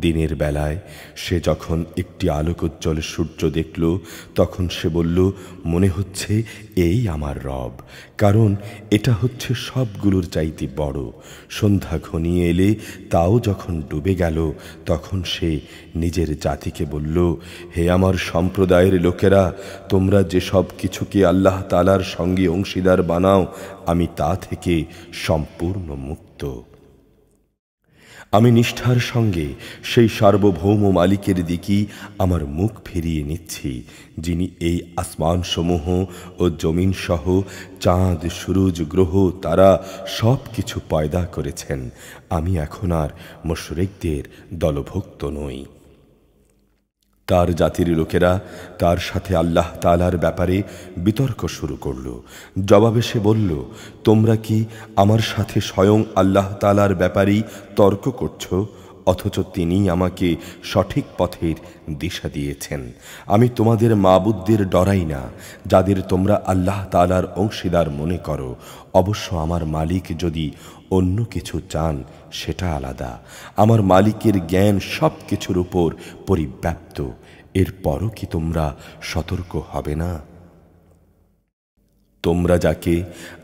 দিনের বেলায় সে যখন একটি আলোকোজ্জ্বল সূর্য দেখল তখন সে বলল, মনে হচ্ছে এই আমার রব, কারণ এটা হচ্ছে সবগুলোর চাইতে বড়। সন্ধ্যা ঘনিয়ে এলে তাও যখন ডুবে গেল তখন সে নিজের জাতিকে বলল, হে আমার সম্প্রদায়ের লোকেরা, তোমরা যে সব কিছুকে আল্লাহ তাআলার সঙ্গে অংশীদার বানাও আমি তা থেকে সম্পূর্ণ মুক্ত। আমি নিষ্ঠার সঙ্গে সেই সার্বভৌম মালিকের দিকেই আমার মুখ ফিরিয়ে নিচ্ছি, যিনি এই আসমানসমূহ ও জমিন সহ চাঁদ সূরজ গ্রহ তারা সব কিছু পয়দা করেছেন। আমি এখন আর মুশরিকদের দলভুক্ত নই। তার জাতির লোকেরা তার সাথে আল্লাহ তাআলার ব্যাপারে বিতর্ক শুরু করল। জবাবে সে বলল, তোমরা কি আমার সাথে স্বয়ং আল্লাহ তাআলার ব্যাপারেই তর্ক করছো, অথচ তিনিই আমাকে সঠিক পথের দিশা দিয়েছেন। আমি তোমাদের মাবুদদের ডরাই না যাদের তোমরা আল্লাহ তাআলার অংশীদার মনে করো। অবশ্য আমার মালিক যদি অন্য কিছু চান সেটা আলাদা। আমার মালিকের জ্ঞান সব কিছুর উপর পরিব্যাপ্ত। এরপরও কি তোমরা সতর্ক হবে না? তোমরা যাকে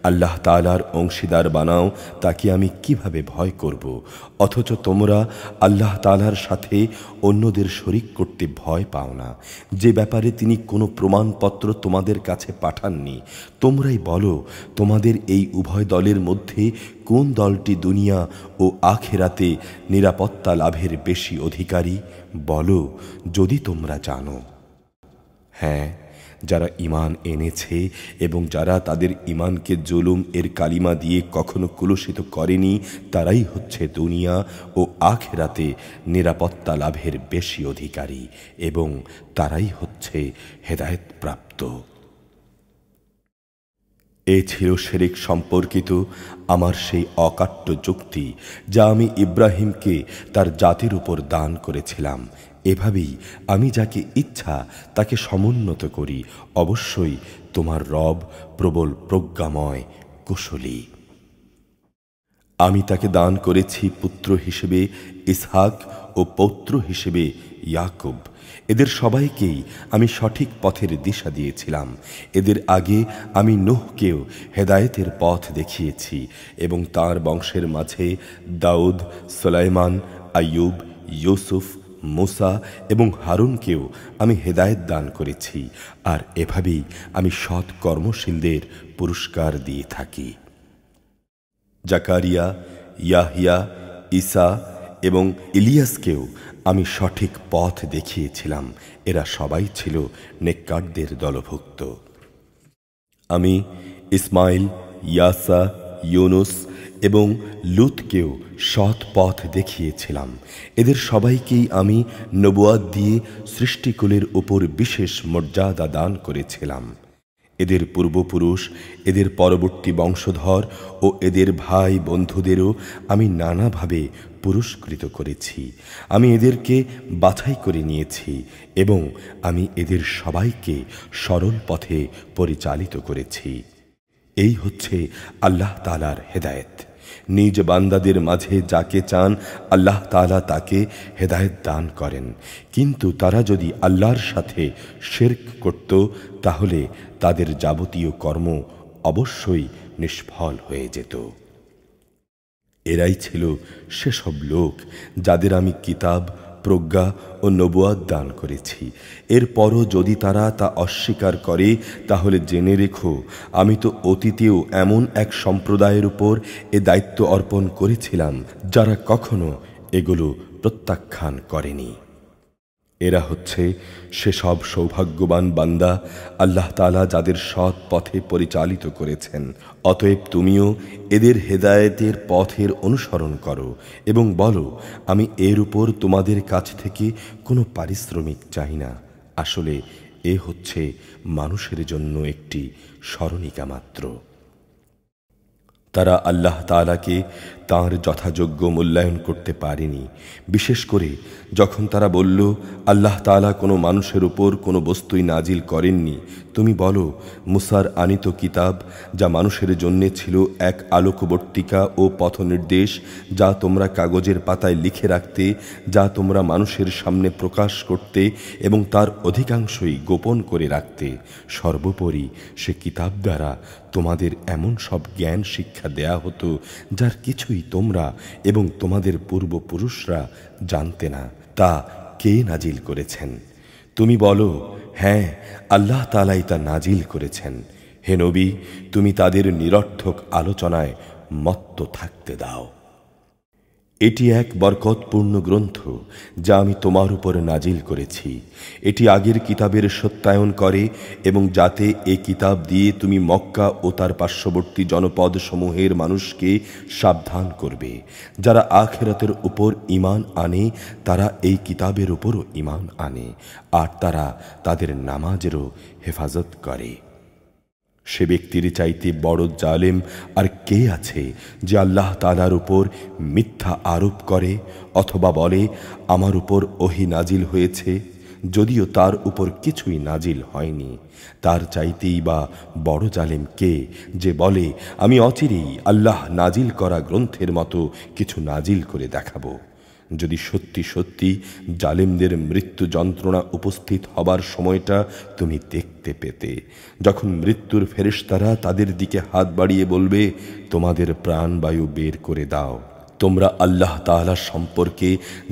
আল্লাহ তাআলার অংশীদার বানাও তাকে আমি কিভাবে ভয় করব, অথচ তোমরা আল্লাহ তাআলার সাথে অন্যদের শরিক করতে ভয় পাও না, যে ব্যাপারে তিনি কোনো প্রমাণপত্র তোমাদের কাছে পাঠাননি। তোমরাই বলো, তোমাদের এই উভয় দলের মধ্যে কোন দলটি দুনিয়া ও আখিরাতে নিরাপত্তা লাভের বেশি অধিকারী? বলো যদি তোমরা জানো। হ্যাঁ, যারা ঈমান এনেছে এবং যারা তাদের ঈমানকে জুলুম এর কালিমা দিয়ে কখনো কুলুষিত করেনি তারাই হচ্ছে দুনিয়া ও আখিরাতে নিরাপত্তা লাভের বেশি অধিকারী এবং তারাই হচ্ছে হেদায়েত প্রাপ্ত। এ ছিল শিরক সম্পর্কিত আমার সেই অকাট্য যুক্তি, যা আমি ইব্রাহিমকে তার জাতির উপর দান করেছিলাম। এভাবেই আমি যাকে ইচ্ছা তাকে সমুন্নত করি। অবশ্যই তোমার রব প্রবল প্রজ্ঞাময়, কুশলী। আমি তাকে দান করেছি পুত্র হিসেবে ইসহাক ও পৌত্র হিসেবে ইয়াকুব। এদের সবাইকেই আমি সঠিক পথের দিশা দিয়েছিলাম। এদের আগে আমি নূহকেও হেদায়েতের পথ দেখিয়েছি এবং তার বংশের মাঝে দাউদ, সুলাইমান, আইয়ুব, ইউসুফ, মুসা এবং হারুনকেও আমি হেদায়েত দান করেছি। আর এভাবেই আমি সৎ কর্মশীলদের পুরস্কার দিয়ে থাকি। জাকারিয়া, ইয়াহিয়া, ঈসা এবং ইলিয়াসকেও আমি সঠিক পথ দেখিয়েছিলাম। এরা সবাই ছিল নেককারদের দলভুক্ত। আমি ইসমাইল, ইয়াসা, ইউনুস এবং লূতকেও সৎ পথ দেখিয়েছিলাম। এদের সবাইকেই আমি নবুয়াত দিয়ে সৃষ্টিকুলের উপর বিশেষ মর্যাদা দান করেছিলাম। এদের পূর্বপুরুষ, এদের পরবর্তী বংশধর ও এদের ভাই বন্ধুদেরও আমি নানাভাবে পুরস্কৃত করেছি। আমি এদেরকে বাছাই করে নিয়েছি এবং আমি এদের সবাইকে সরল পথে পরিচালিত করেছি। এই হচ্ছে আল্লাহ তাআলার হেদায়েত। নিজ বান্দাদের মাঝে যাকে চান আল্লাহ তাআলা তাকে হেদায়েত দান করেন, কিন্তু তারা যদি আল্লাহর সাথে শিরক করত তাহলে তাদের যাবতীয় কর্ম অবশ্যই নিষ্ফল হয়ে যেত। এরাই ছিল সেসব লোক যাদের আমি কিতাব, প্রজ্ঞা ও নবুয়াত দান করেছি। এরপরও যদি তারা তা অস্বীকার করে তাহলে জেনে রেখো, আমি তো অতীতেও এমন এক সম্প্রদায়ের উপর এ দায়িত্ব অর্পণ করেছিলাম যারা কখনো এগুলো প্রত্যাখ্যান করেনি। এরা হচ্ছে সেসব সৌভাগ্যবান বান্দা আল্লাহ তাআলা যাদের সৎ পথে পরিচালিত করেছেন। অতএব তুমিও এদের হেদায়েতের পথের অনুসরণ করো এবং বলো, আমি এর উপর তোমাদের কাছ থেকে কোনো পারিশ্রমিক চাই না। আসলে এ হচ্ছে মানুষের জন্য একটি স্মরণিকা মাত্র। তারা আল্লাহ তাআলাকে তাঁর যথাযোগ্য মূল্যায়ন করতে পারেনি। বিশেষ করে যখন তারা বলল, আল্লাহ তাআলা কোনো মানুষের উপর কোনো বস্তুই নাজিল করেননি। তুমি বলো, মুসার আনিত কিতাব, যা মানুষের জন্যে ছিল এক আলোকবর্তিকা ও পথনির্দেশ, যা তোমরা কাগজের পাতায় লিখে রাখতে, যা তোমরা মানুষের সামনে প্রকাশ করতে এবং তার অধিকাংশই গোপন করে রাখতে। সর্বোপরি সে কিতাব দ্বারা তোমাদের এমন সব জ্ঞান শিক্ষা দেয়া হতো যার কিছুই তোমরা এবং তোমাদের পূর্বপুরুষরা জানতে না। তা কে নাজিল করেছেন? তুমি বলো, হ্যাঁ, আল্লাহ তাআলাই তা নাজিল করেছেন। হে নবী, তুমি তাদের নিরর্থক আলোচনায় মত্ত থাকতে দাও। এটি এক বরকতপূর্ণ গ্রন্থ যা আমি তোমার উপর নাজিল করেছি। এটি আগের কিতাবের সত্যায়ন করে এবং যাতে এ কিতাব দিয়ে তুমি মক্কা ও তার পার্শ্ববর্তী জনপদ সমূহের মানুষকে সাবধান করবে। যারা আখিরাতের উপর ঈমান আনে তারা এই কিতাবের উপরও ঈমান আনে, আর তারা তাদের নামাজেরও হেফাজত করে। সে ব্যক্তির চাইতে বড় জালেম আর কে আছে যে আল্লাহ তাআলার উপর মিথ্যা আরোপ করে অথবা বলে, আমার উপর ওহী নাজিল হয়েছে, যদিও তার উপর কিছুই নাজিল হয়নি। তার চাইতেই বা বড় জালেম কে যে বলে, আমি অচিরেই আল্লাহ নাজিল করা গ্রন্থের মতো কিছু নাজিল করে দেখাবো। যদি সত্যি সত্যি জালেমদের মৃত্যু যন্ত্রণা উপস্থিত হবার সময়টা তুমি দেখতে পেতে, যখন মৃত্যুর ফেরেশতারা তাদের দিকে হাত বাড়িয়ে বলবে, তোমাদের প্রাণবায়ু বের করে দাও। তোমরা আল্লাহ তাআলা সম্পর্কে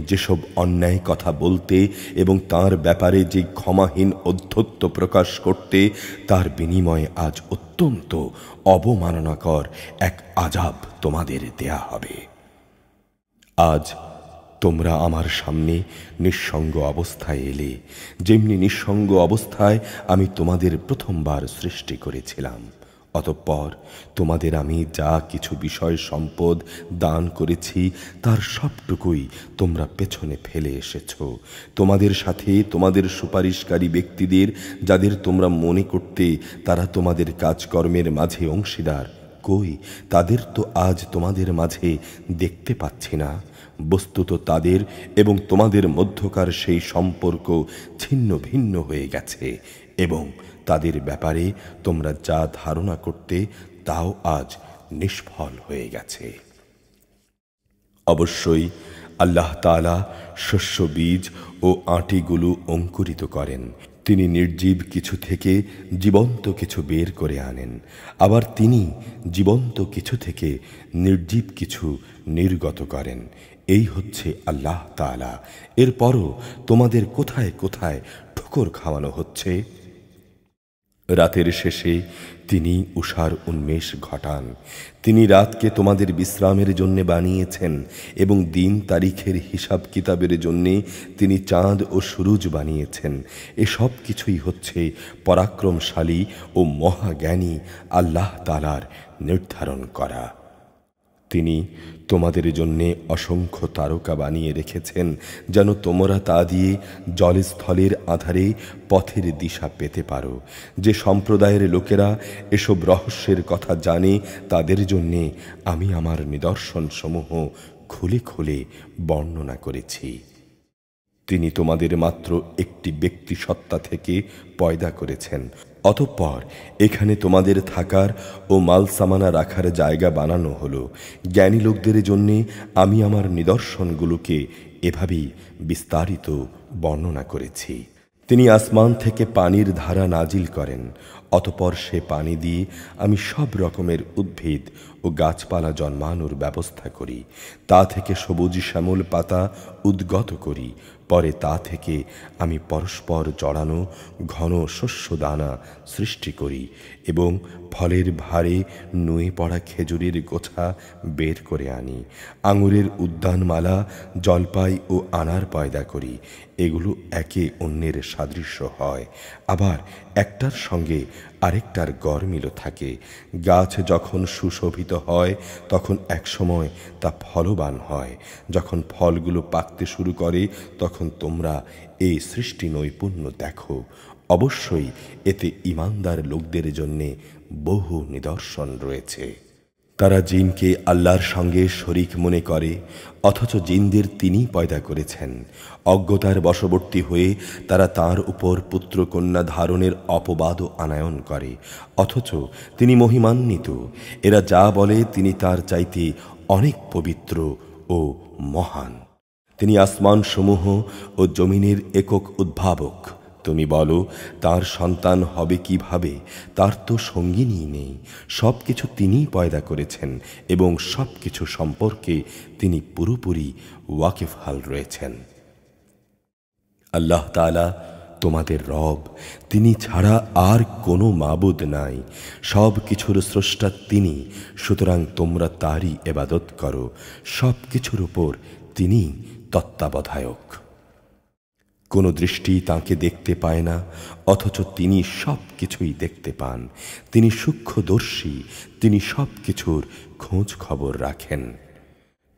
যেসব অন্যায় কথা বলতে এবং তার ব্যাপারে যে ক্ষমাহীন অধ্যত্ব প্রকাশ করতে, তার বিনিময়ে আজ অত্যন্ত অবমাননাকর এক আযাব তোমাদের দেয়া হবে। আজ তোমরা আমার সামনে নিঃসঙ্গ অবস্থায় এলে, যেমনি নিঃসঙ্গ অবস্থায় আমি তোমাদের প্রথমবার সৃষ্টি করেছিলাম। অতঃপর তোমাদের আমি যা কিছু বিষয় সম্পদ দান করেছি তার সবটুকুই তোমরা পেছনে ফেলে এসেছ। তোমাদের সাথে তোমাদের সুপারিশকারী ব্যক্তিদের, যাদের তোমরা মনে করতে তারা তোমাদের কাজকর্মের মাঝে অংশীদার, কই তাদের তো আজ তোমাদের মাঝে দেখতে পাচ্ছি না। বস্তুত তাদের এবং তোমাদের মধ্যকার সেই সম্পর্ক ছিন্ন ভিন্ন হয়ে গেছে এবং তাদের ব্যাপারে তোমরা যা ধারণা করতে তাও আজ নিষ্ফল হয়ে গেছে। অবশ্যই আল্লাহ তাআলা শস্য বীজ ও আঁটিগুলো অঙ্কুরিত করেন। তিনি নির্জীব কিছু থেকে জীবন্ত কিছু বের করে আনেন, আবার তিনি জীবন্ত কিছু থেকে নির্জীব কিছু নির্গত করেন। এই হচ্ছে আল্লাহ তাআলা। এরপরও তোমাদের কোথায় কোথায় ঠোকর খাওয়ানো হচ্ছে। রাতের শেষে তিনি উষার উন্মেষ ঘটান। তিনি রাতকে তোমাদের বিশ্রামের জন্য বানিয়েছেন এবং দিন তারিখের হিসাব কিতাবের জন্য তিনি চাঁদ ও সূরজ বানিয়েছেন। এসব কিছুই হচ্ছে পরাক্রমশালী ও মহাজ্ঞানী আল্লাহ তাআলার নির্ধারণ করা। তিনি তোমাদের জন্যে অসংখ্য তারকা বানিয়ে রেখেছেন, যেন তোমরা তা দিয়ে জলস্থলের আধারে পথের দিশা পেতে পারো। যে সম্প্রদায়ের লোকেরা এসব রহস্যের কথা জানে তাদের জন্যে আমি আমার নিদর্শনসমূহ খুলে খুলে বর্ণনা করেছি। তিনি তোমাদের মাত্র একটি ব্যক্তি সত্তা থেকে পয়দা করেছেন, অতঃপর এখানে তোমাদের থাকার ও মালসামানা রাখার জায়গা বানানো হলো। জ্ঞানী লোকদের জন্যে আমি আমার নিদর্শনগুলোকে এভাবেই বিস্তারিত বর্ণনা করেছি। তিনি আসমান থেকে পানির ধারা নাজিল করেন, অতঃপর সে পানি দিয়ে আমি সব রকমের উদ্ভিদ ও গাছপালা জন্মানোর ব্যবস্থা করি। তা থেকে সবুজ শ্যামল পাতা উদ্গত করি। পরে তা থেকে আমি পরস্পর জড়ানো ঘন শস্য দানা সৃষ্টি করি এবং ফলের ভারে নুয়ে পড়া খেজুরের গোছা বের করে আনি। আঙুরের উদ্যানমালা, জলপাই ও আনার পয়দা করি। এগুলো একে অন্যের সাদৃশ্য হয়, আবার একটার সঙ্গে আরেকটার গরমিলও থাকে। গাছ যখন সুশোভিত হয় তখন একসময় তা ফলবান হয়। যখন ফলগুলো পাকতে শুরু করে তখন তোমরা এই সৃষ্টি নৈপুণ্য দেখো। অবশ্যই এতে ঈমানদার লোকদের জন্যে বহু নিদর্শন রয়েছে। তারা জিনকে আল্লাহর সঙ্গে শরীক মনে করে, অথচ জিনদের তিনিই পয়দা করেছেন। অজ্ঞতার বশবর্তী হয়ে তারা তার উপর পুত্রকন্যা ধারণের অপবাদও আনায়ন করে, অথচ তিনি মহিমান্বিত। এরা যা বলে তিনি তার চাইতে অনেক পবিত্র ও মহান। তিনি আসমানসমূহ ও জমিনের একক উদ্ভাবক। তুমি বলো, তার সন্তান হবে কিভাবে? তার তো সঙ্গিনী নেই। সব কিছু তিনিই পয়দা করেছেন এবং সব কিছু সম্পর্কে তিনি পুরোপুরি ওয়াকিফহাল রয়েছেন। আল্লাহ তাআলা তোমাদের রব, তিনি ছাড়া আর কোনো মাবুদ নাই। সব কিছুর স্রষ্টা তিনি, সুতরাং তোমরা তারই ইবাদত করো। সব কিছুর উপর তিনি তত্ত্বাবধায়ক। কোনো দৃষ্টি তাঁকে দেখতে পায় না, অথচ তিনি সব কিছুই দেখতে পান। তিনি সূক্ষ্মদর্শী, তিনি সব কিছুর খোঁজ খবর রাখেন।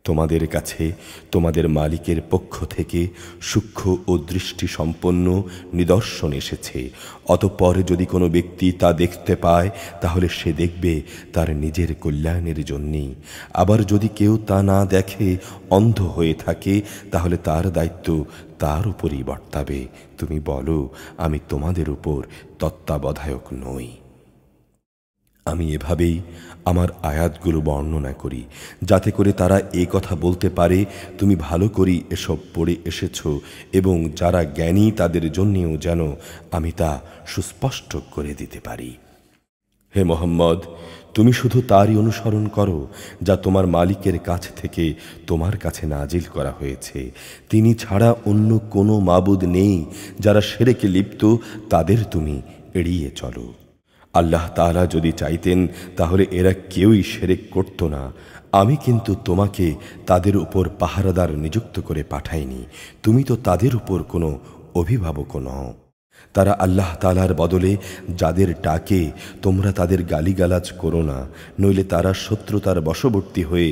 তোমাদের কাছে তোমাদের মালিকের পক্ষ থেকে সূক্ষ্ম ও দৃষ্টি সম্পন্ন নিদর্শন এসেছে। অতঃপর যদি কোনো ব্যক্তি তা দেখতে পায় তাহলে সে দেখবে তার নিজের কল্যাণের জন্যেই। আবার যদি কেউ তা না দেখে, অন্ধ হয়ে থাকে, তাহলে তার দায়িত্ব তার উপরই বর্তাবে। তুমি বলো, আমি তোমাদের উপর তত্ত্বাবধায়ক নই। আমি এভাবেই আমার আয়াতগুলো বর্ণনা করি, যাতে করে তারা এই কথা বলতে পারে, তুমি ভালো করেই এসব পড়ে এসেছ, এবং যারা জ্ঞানী তাদের জন্যেও যেন আমি তা সুস্পষ্ট করে দিতে পারি। হে মুহাম্মদ, তুমি শুধু তারই অনুসরণ করো যা তোমার মালিকের কাছ থেকে তোমার কাছে নাজিল করা হয়েছে। তিনি ছাড়া অন্য কোনো মাবুদ নেই। যারা শিরকে লিপ্ত তাদের তুমি এড়িয়ে চলো। আল্লাহ তাআলা যদি চাইতেন তাহলে এরা কেউই শিরক করত না। আমি কিন্তু তোমাকে তাদের উপর পাহারাদার নিযুক্ত করে পাঠাইনি। তুমি তো তাদের উপর কোনো অভিভাবকও নও। তারা আল্লাহ তাআলার বদলে যাদের ডাকে তোমরা তাদের গালিগালাজ করো না, নইলে তারা শত্রুতার বশবর্তী হয়ে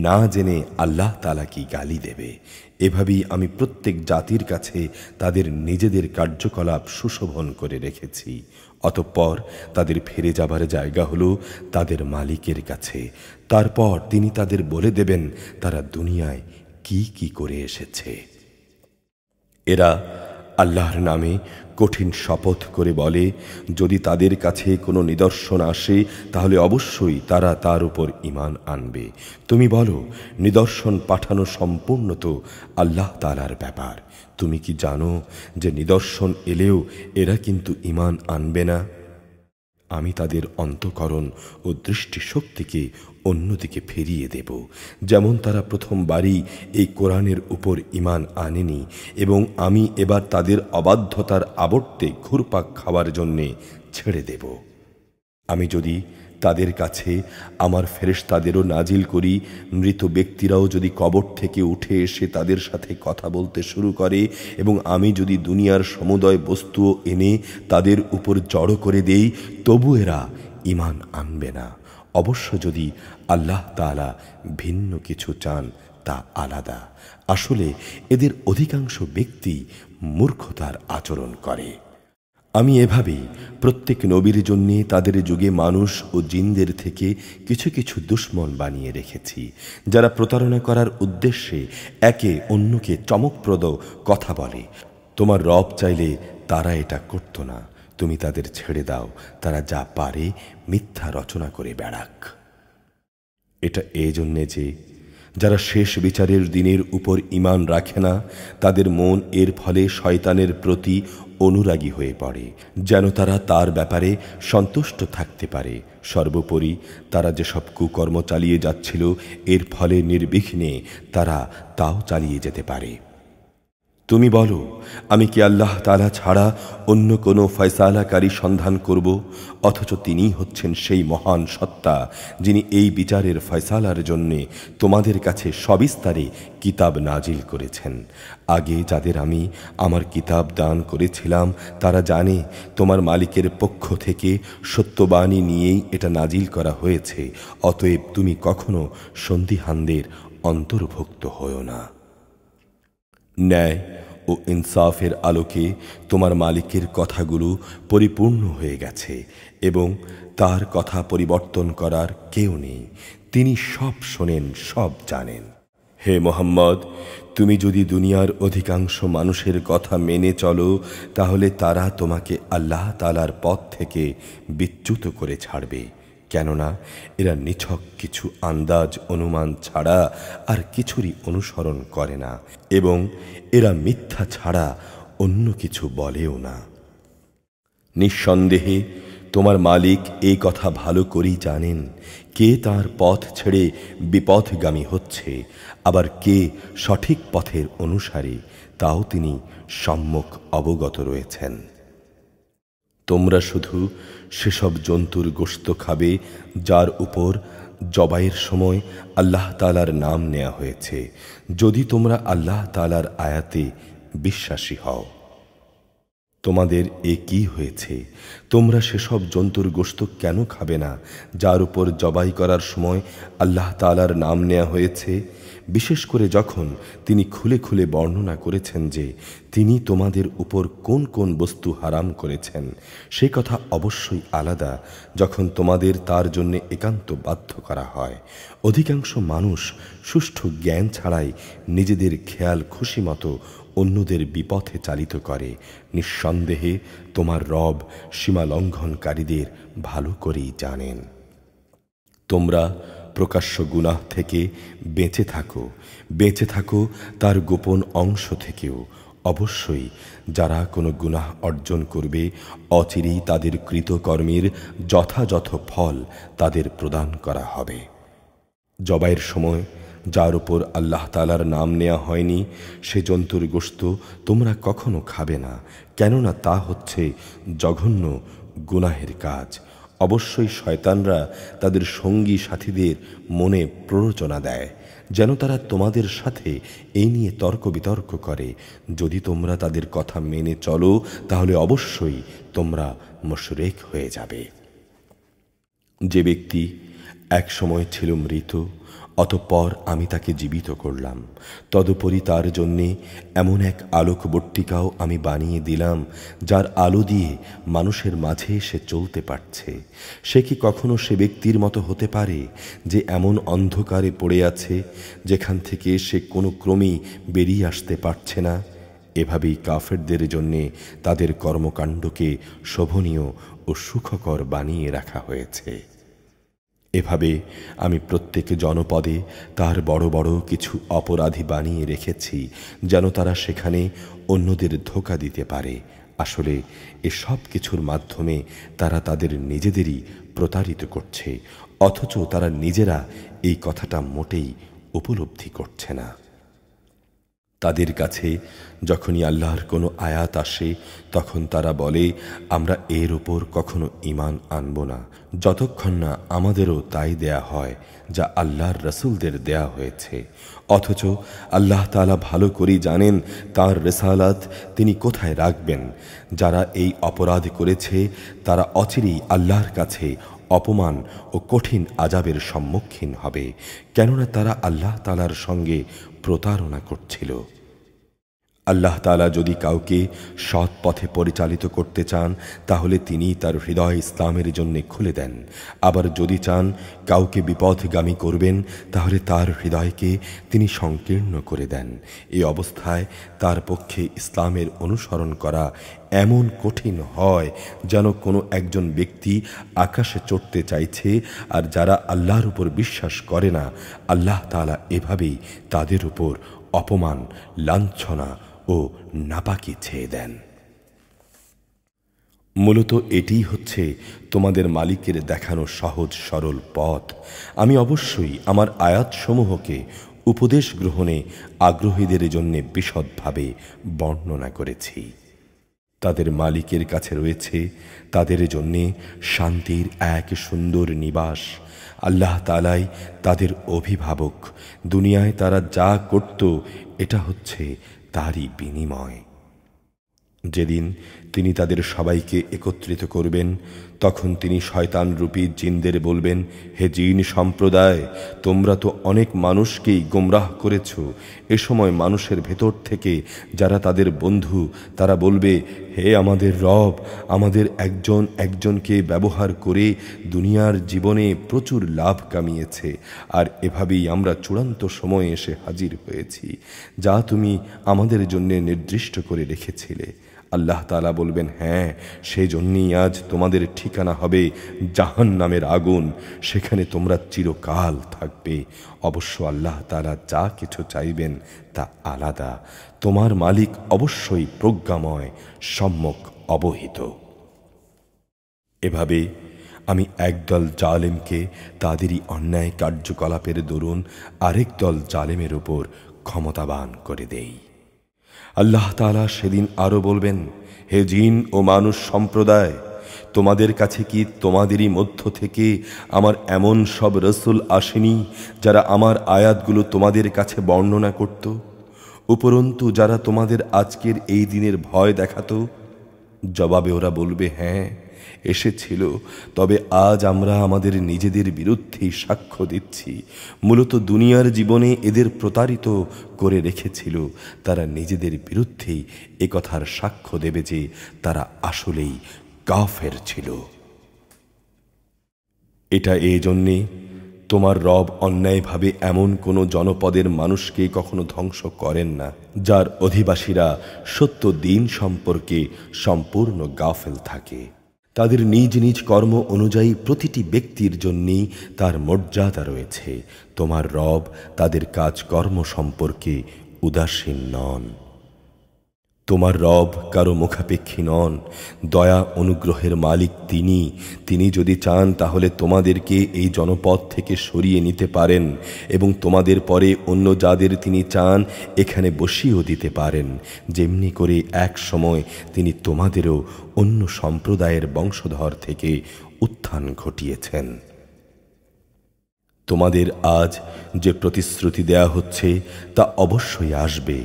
না জেনে আল্লাহ তাআলা কি গালি দেবে। এভাবেই আমি প্রত্যেক জাতির কাছে তাদের নিজেদের কার্যকলাপ সুশোভন করে রেখেছি। অতঃপর তাদের ফিরে যাবার জায়গা হলো তাদের মালিকের কাছে। তারপর তিনি তাদের বলে দেবেন তারা দুনিয়ায় কি কি করে এসেছে। এরা আল্লাহর নামে কঠিন শপথ করে বলে, যদি তাদের কাছে কোনো নিদর্শন আসে তাহলে অবশ্যই তারা তার উপর ঈমান আনবে। তুমি বলো, নিদর্শন পাঠানো সম্পূর্ণ তো আল্লাহ তাআলার ব্যাপার। তুমি কি জানো যে নিদর্শন এলেও এরা কিন্তু ঈমান আনবে না? আমি তাদের অন্তঃকরণ ও দৃষ্টিশক্তিকে অন্যদিকে ফিরিয়ে দেব, যেমন তারা প্রথমবারই এই কোরআনের উপর ঈমান আনেনি, এবং আমি এবার তাদের অবাধ্যতার আবর্তে ঘুরপাক খাওয়ার জন্যে ছেড়ে দেব। আমি যদি তাদের কাছে আমার ফেরেশতাদেরও নাজিল করি, মৃত ব্যক্তিরাও যদি কবর থেকে উঠে এসে তাদের সাথে কথা বলতে শুরু করে, এবং আমি যদি দুনিয়ার সমুদয় বস্তুও এনে তাদের উপর জড়ো করে দেই, তবু এরা ঈমান আনবে না। অবশ্য যদি আল্লাহ তাআলা ভিন্ন কিছু চান তা আলাদা। আসলে এদের অধিকাংশ ব্যক্তি মূর্খতার আচরণ করে। আমি এভাবেই প্রত্যেক নবীর জন্যে তাদের যুগে মানুষ ও জিনদের থেকে কিছু কিছু দুশমন বানিয়ে রেখেছি, যারা প্রতারণা করার উদ্দেশ্যে একে অন্যকে চমকপ্রদ কথা বলে। তোমার রব চাইলে তারা এটা করত না। তুমি তাদের ছেড়ে দাও, তারা যা পারে মিথ্যা রচনা করে বেড়াক। এটা এই জন্যে যে যারা শেষ বিচারের দিনের উপর ঈমান রাখে না, তাদের মন এর ফলে শয়তানের প্রতি অনুরাগী হয়ে পড়ে, যেন তারা তার ব্যাপারে সন্তুষ্ট থাকতে পারে। সর্বোপরি তারা যেসব কুকর্ম চালিয়ে যাচ্ছিল, এর ফলে নির্বিঘ্নে তারা তাও চালিয়ে যেতে পারে। তুমি বলো, আমি কি আল্লাহ তাআলা ছাড়া অন্য কোনো ফয়সালাকারী সন্ধান করব? অথচ তিনিই হচ্ছেন সেই মহান সত্তা যিনি এই বিচারের ফয়সালার জন্যে তোমাদের কাছে সবিস্তারে কিতাব নাজিল করেছেন। আগে যাদের আমি আমার কিতাব দান করেছিলাম তারা জানে তোমার মালিকের পক্ষ থেকে সত্যবাণী নিয়েই এটা নাজিল করা হয়েছে। অতএব তুমি কখনো সন্দিহানদের অন্তর্ভুক্ত হও না। ন্যায় ও ইনসাফের আলোকে তোমার মালিকের কথাগুলো পরিপূর্ণ হয়ে গেছে এবং তার কথা পরিবর্তন করার কেউ নেই। তিনি সব শোনেন, সব জানেন। হে মুহাম্মদ, তুমি যদি দুনিয়ার অধিকাংশ মানুষের কথা মেনে চলো, তাহলে তারা তোমাকে আল্লাহ তাআলার পথ থেকে বিচ্যুত করে ছাড়বে। কেননা এরা নিছক কিছু আন্দাজ অনুমান ছাড়া আর কিছুরই অনুসরণ করে না, এবং এরা মিথ্যা ছাড়া অন্য কিছু বলেও না। নিঃসন্দেহে তোমার মালিক এই কথা ভালো করেই জানেন কে তার পথ ছেড়ে বিপথগামী হচ্ছে, আবার কে সঠিক পথের অনুসারী, তাও তিনি সম্যক অবগত রয়েছেন। তোমরা শুধু সেসব জন্তুর গোশত খাবে যার উপর জবাইয়ের সময় আল্লাহ তাআলার নাম নেওয়া হয়েছে, যদি তোমরা আল্লাহ তাআলার আয়াতে বিশ্বাসী হও। তোমাদের এ কি হয়েছে? তোমরা সেসব জন্তুর গোশত কেন খাবে না যার উপর জবাই করার সময় আল্লাহ তাআলার নাম নেওয়া হয়েছে? বিশেষ করে যখন তিনি খুলে খুলে বর্ণনা করেছেন যে তিনি তোমাদের উপর কোন কোন বস্তু হারাম করেছেন। সে কথা অবশ্যই আলাদা যখন তোমাদের তার জন্য একান্ত বাধ্য করা হয়। অধিকাংশ মানুষ সুষ্ঠু জ্ঞান ছাড়াই নিজেদের খেয়াল খুশি মতো অন্যদের বিপথে চালিত করে। নিঃসন্দেহে তোমার রব সীমা লঙ্ঘনকারীদের ভালো করেই জানেন। তোমরা প্রকাশ্য গুনাহ থেকে বেঁচে থাকো তার গোপন অংশ থেকেও। অবশ্যই যারা কোনো গুনাহ অর্জন করবে, অচিরেই তাদের কৃতকর্মের যথাযথ ফল তাদের প্রদান করা হবে। জবাইয়ের সময় যার উপর আল্লাহ তাআলার নাম নেওয়া হয়নি সে জন্তুর গোশত তোমরা কখনো খাবে না, কেননা তা হচ্ছে জঘন্য গুনাহের কাজ। অবশ্যই শয়তানরা তাদের সঙ্গী সাথীদের মনে প্ররোচনা দেয়, যেন তারা তোমাদের সাথে এই নিয়ে তর্ক বিতর্ক করে। যদি তোমরা তাদের কথা মেনে চলো তাহলে অবশ্যই তোমরা মুশরিক হয়ে যাবে। যে ব্যক্তি এক সময় ছিল মৃত, অতঃপর আমি তাকে জীবিত করলাম, তদুপরি তার জন্যে এমন এক আলোকবর্তিকাও আমি বানিয়ে দিলাম যার আলো দিয়ে মানুষের মাঝে সে চলতে পারছে। সে কি কখনো সে ব্যক্তির মতো হতে পারে যে এমন অন্ধকারে পড়ে আছে যেখান থেকে সে কোনো ক্রমেই বেরিয়ে আসতে পারছে না? এভাবেই কাফেরদের জন্যে তাদের কর্মকাণ্ডকে শোভনীয় ও সুখকর বানিয়ে রাখা হয়েছে। এভাবে আমি প্রত্যেক জনপদে তার বড় বড় কিছু অপরাধী বানিয়ে রেখেছি যেন তারা সেখানে অন্যদের ধোঁকা দিতে পারে। আসলে এসব কিছুর মাধ্যমে তারা তাদের নিজেদেরই প্রতারিত করছে, অথচ তারা নিজেরা এই কথাটা মোটেই উপলব্ধি করছে না। তাদের কাছে যখনই আল্লাহর কোনো আয়াত আসে তখন তারা বলে, আমরা এর উপর কখনো ঈমান আনব না যতক্ষণ না আমাদেরও তাই দেয়া হয় যা আল্লাহর রাসূলদের দেয়া হয়েছে। অথচ আল্লাহ তাআলা ভালো করেই জানেন তাঁর রিসালাত তিনি কোথায় রাখবেন। যারা এই অপরাধ করেছে তারা অচিরেই আল্লাহর কাছে অপমান ও কঠিন আযাবের সম্মুখীন হবে, কেননা তারা আল্লাহ তাআলার সঙ্গে প্রতারণা করছিল। আল্লাহ তাআলা যদি কাউকে সৎ পথে পরিচালিত করতে চান তাহলে তিনি তার হৃদয় ইসলামের জন্য খুলে দেন। আবার যদি চান কাউকে বিপথগামী করবেন তাহলে তার হৃদয়কে তিনি সংকীর্ণ করে দেন। এই অবস্থায় তার পক্ষে ইসলামের অনুসরণ করা এমন কঠিন হয় যেন কোনো একজন ব্যক্তি আকাশে চড়তে চাইছে, আর যারা আল্লাহর উপর বিশ্বাস করে না আল্লাহ তাআলা এভাবেই তাদের উপর অপমান, লাঞ্ছনা ও নাপাকি ছেয়ে দেন। মূলত এটিই হচ্ছে তোমাদের মালিকের দেখানো সহজ সরল পথ। আমি অবশ্যই আমার আয়াতসমূহকে উপদেশ গ্রহণে আগ্রহীদের জন্য বিশদভাবে বর্ণনা করেছি। তাদের মালিকের কাছে রয়েছে তাদের জন্যে শান্তির এক সুন্দর নিবাস। আল্লাহ তাআলাই তাদের অভিভাবক। দুনিয়ায় তারা যা করত এটা হচ্ছে তারই বিনিময়। যেদিন তিনি তাদের সবাইকে একত্রিত করবেন তখন তিনি শয়তানরূপী জিনদের বলবেন, হে জিন সম্প্রদায়, তোমরা তো অনেক মানুষকেই গোমরাহ করেছ। এ সময় মানুষের ভেতর থেকে যারা তাদের বন্ধু তারা বলবে, হে আমাদের রব, আমাদের একজন একজনকে ব্যবহার করে দুনিয়ার জীবনে প্রচুর লাভ কামিয়েছে, আর এভাবেই আমরা চূড়ান্ত সময়ে এসে হাজির হয়েছি যা তুমি আমাদের জন্য নির্দিষ্ট করে রেখেছিলে। আল্লাহ তাআলা বলবেন, হ্যাঁ, সেই জন্যই আজ তোমাদের ঠিকানা হবে জাহান্নামের আগুন, সেখানে তোমরা চিরকাল থাকবে। অবশ্য আল্লাহ তাআলা যা কিছু চাইবেন তা আলাদা। তোমার মালিক অবশ্যই প্রজ্ঞাময়, সম্যক অবহিত। এভাবে আমি একদল জালেমকে তাদেরই অন্যায় কার্যকলাপের দরুন আরেক দল জালেমের উপর ক্ষমতাবান করে দেই। আল্লাহ তাআলা সেদিন আরো বলবেন, হে জিন ও মানুষ সম্প্রদায়, তোমাদের কাছে কি তোমাদেরই মধ্য থেকে আমার এমন সব রাসূল আসেনি যারা আমার আয়াতগুলো তোমাদের কাছে বর্ণনা করত, উপরন্তু যারা তোমাদের আজকের এই দিনের ভয় দেখাতো? জবাবে ওরা বলবে, হ্যাঁ এসেছিল, তবে আজ আমরা আমাদের নিজেদের বিরুদ্ধেই সাক্ষ্য দিচ্ছি। মূলত দুনিয়ার জীবনে এদের প্রতারিত করে রেখেছিল, তারা নিজেদের বিরুদ্ধেই একথার সাক্ষ্য দেবে যে তারা আসলেই কাফের ছিল। এটা এই জন্যে তোমার রব অন্যায়ভাবে এমন কোনো জনপদের মানুষকে কখনো ধ্বংস করেন না যার অধিবাসীরা সত্য দ্বীন সম্পর্কে সম্পূর্ণ গাফেল থাকে। তাদের নিজ নিজ কর্ম অনুযায়ী প্রতিটি ব্যক্তির জন্যই তার মর্যাদা রয়েছে। তোমার রব তাদের কাজকর্ম সম্পর্কে উদাসীন নন। তোমার রব কারো মুখাপেক্ষী নন। দয়া অনুগ্রহের মালিক তিনি যদি চান তাহলে তোমাদেরকে এই জনপদ থেকে সরিয়ে নিতে পারেন এবং তোমাদের পরে অন্য যাদের তিনি চান এখানে বসিয়েও দিতে পারেন, যেমনি করে এক সময় তিনি তোমাদেরও অন্য সম্প্রদায়ের বংশধর থেকে উত্থান ঘটিয়েছেন। তোমাদের আজ যে প্রতিশ্রুতি দেয়া হচ্ছে তা অবশ্যই আসবে,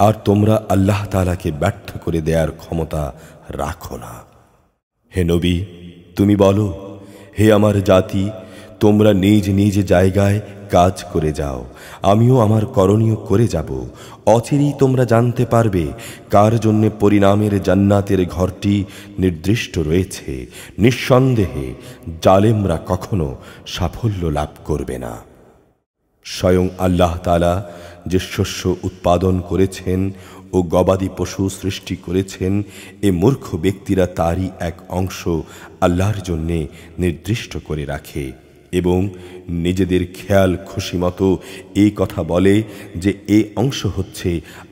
আর তোমরা আল্লাহ তাআলাকে ব্যর্থ করে দেওয়ার ক্ষমতা রাখো না। হে নবী, তুমি বলো, হে আমার জাতি, তোমরা নিজ নিজ জায়গায় কাজ করে যাও, আমিও আমার করণীয় করে যাব। অচিরেই তোমরা জানতে পারবে কার জন্যে পরিণামের জান্নাতের ঘরটি নির্দিষ্ট রয়েছে। নিঃসন্দেহে জালেমরা কখনো সাফল্য লাভ করবে না। স্বয়ং আল্লাহ তাআলা যে শস্য উৎপাদন করেছেন ও গবাদি পশু সৃষ্টি করেছেন, এ মূর্খ ব্যক্তিরা তারই এক অংশ আল্লাহর জন্যে নির্দিষ্ট করে রাখে এবং নিজেদের খেয়াল খুশি মতো এই কথা বলে যে এ অংশ হচ্ছে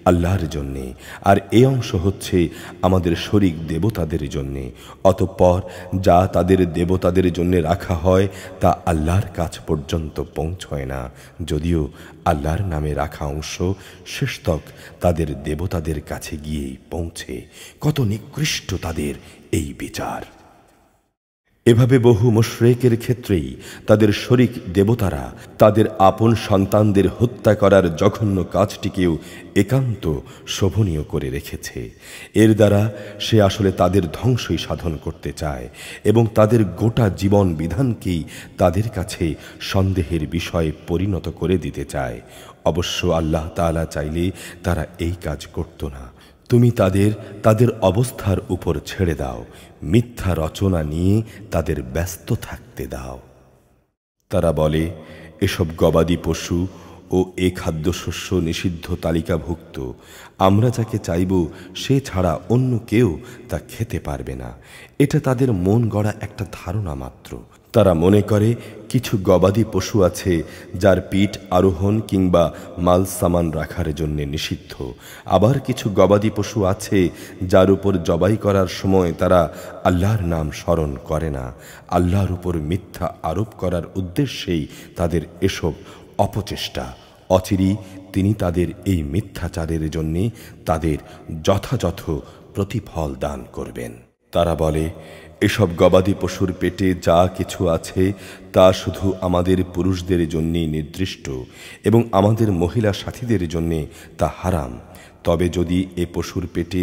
আল্লাহর জন্যে আর এ অংশ হচ্ছে আমাদের শরীক দেবতাদের জন্যে। অতঃপর যা তাদের দেবতাদের জন্যে রাখা হয় তা আল্লাহর কাছ পর্যন্ত পৌঁছয় না, যদিও আল্লাহর নামে রাখা অংশ শেষতক তাদের দেবতাদের কাছে গিয়েই পৌঁছে। কত নিকৃষ্ট তাদের এই বিচার! এভাবে বহু মুশরিকের ক্ষেত্রেই তাদের শরীক দেবতারা তাদের আপন সন্তানদের হত্যা করার জঘন্য কাজটিকেও একান্ত শোভনীয় করে রেখেছে। এর দ্বারা সে আসলে তাদের ধ্বংসই সাধন করতে চায় এবং তাদের গোটা জীবন বিধানকেই তাদের কাছে সন্দেহের বিষয়ে পরিণত করে দিতে চায়। অবশ্য আল্লাহ তাআলা চাইলে তারা এই কাজ করত না। তুমি তাদের অবস্থার উপর ছেড়ে দাও, মিথ্যা রচনা নিয়ে তাদের ব্যস্ত থাকতে দাও। তারা বলে, এসব গবাদি পশু ও এ খাদ্যশস্য নিষিদ্ধ তালিকাভুক্ত, আমরা যাকে চাইব সে ছাড়া অন্য কেউ তা খেতে পারবে না। এটা তাদের মন গড়া একটা ধারণা মাত্র। তারা মনে করে কিছু গবাদি পশু আছে যার পিঠ আরোহণ কিংবা মাল সামান রাখার জন্য নিষিদ্ধ, আবার কিছু গবাদি পশু আছে যার উপর জবাই করার সময় তারা আল্লাহর নাম স্মরণ করে না। আল্লাহর উপর মিথ্যা আরোপ করার উদ্দেশ্যেই তাদের এসব অপচেষ্টা। অচিরেই তিনি তাদের এই মিথ্যাচারের জন্যে তাদের যথাযথ প্রতিফল দান করবেন। তারা বলে, এসব গবাদি পশুর পেটে যা কিছু আছে তা শুধু আমাদের পুরুষদের জন্যই নির্দিষ্ট এবং আমাদের মহিলা সাথীদের জন্যে তা হারাম। তবে যদি এ পশুর পেটে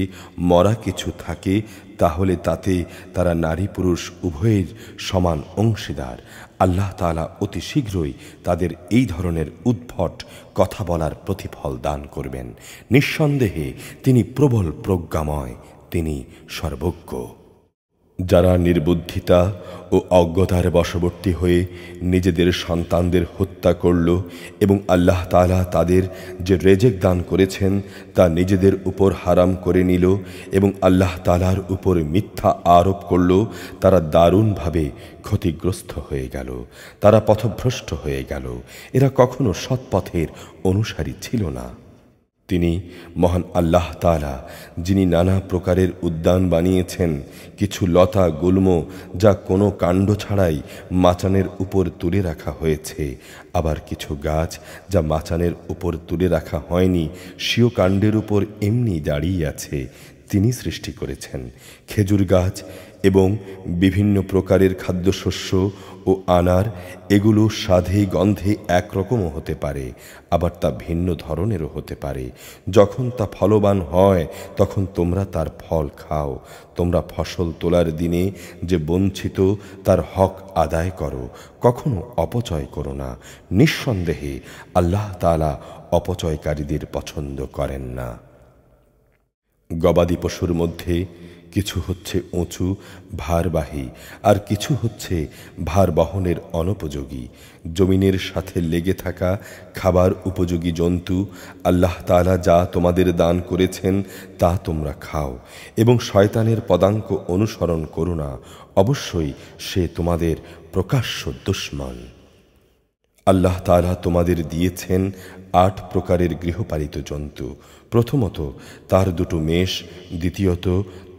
মরা কিছু থাকে তাহলে তাতে তারা নারী পুরুষ উভয়ের সমান অংশীদার। আল্লাহ তাআলা অতি শীঘ্রই তাদের এই ধরনের উদ্ভট কথা বলার প্রতিফল দান করবেন। নিঃসন্দেহে তিনি প্রবল প্রজ্ঞাময়, তিনি সর্বজ্ঞ। যারা নির্বুদ্ধিতা ও অজ্ঞতার বশবর্তী হয়ে নিজেদের সন্তানদের হত্যা করল এবং আল্লাহ তাআলা তাদের যে রেজেক দান করেছেন তা নিজেদের উপর হারাম করে নিল এবং আল্লাহ তাআলার উপর মিথ্যা আরোপ করল, তারা দারুণভাবে ক্ষতিগ্রস্ত হয়ে গেল, তারা পথভ্রষ্ট হয়ে গেল। এরা কখনো সৎপথের অনুসারী ছিল না। তিনি মহান আল্লাহ তাআলা, যিনি নানা প্রকারের উদ্যান বানিয়েছেন, কিছু লতা গুল্ম যা কোনো কাণ্ড ছাড়াই মাচানের উপর তুলে রাখা হয়েছে, আবার কিছু গাছ যা মাচানের উপর তুলে রাখা হয়নি, স্বীয় কাণ্ডের উপর এমনি দাঁড়িয়ে আছে, তিনি সৃষ্টি করেছেন। খেজুর গাছ এবং বিভিন্ন প্রকারের খাদ্যশস্য ও আনার, এগুলো স্বাদে গন্ধে একরকমও হতে পারে, আবার তা ভিন্ন ধরনেরও হতে পারে। যখন তা ফলবান হয় তখন তোমরা তার ফল খাও। তোমরা ফসল তোলার দিনে যে বঞ্চিত তার হক আদায় করো, কখনো অপচয় করো না। নিঃসন্দেহে আল্লাহ তাআলা অপচয়কারীদের পছন্দ করেন না। গবাদি পশুর মধ্যে কিছু হচ্ছে উঁচু ভারবাহী আর কিছু হচ্ছে ভার বহনের অনুপযোগী। জমিনের সাথে লেগে থাকা খাবার উপযোগী জন্তু আল্লাহ তাআলা যা তোমাদের দান করেছেন তা তোমরা খাও এবং শয়তানের পদাঙ্ক অনুসরণ করো না, অবশ্যই সে তোমাদের প্রকাশ্য দুশমন। আল্লাহ তাআলা তোমাদের দিয়েছেন 8 প্রকারের গৃহপালিত জন্তু। প্রথমত তার 2 মেষ, দ্বিতীয়ত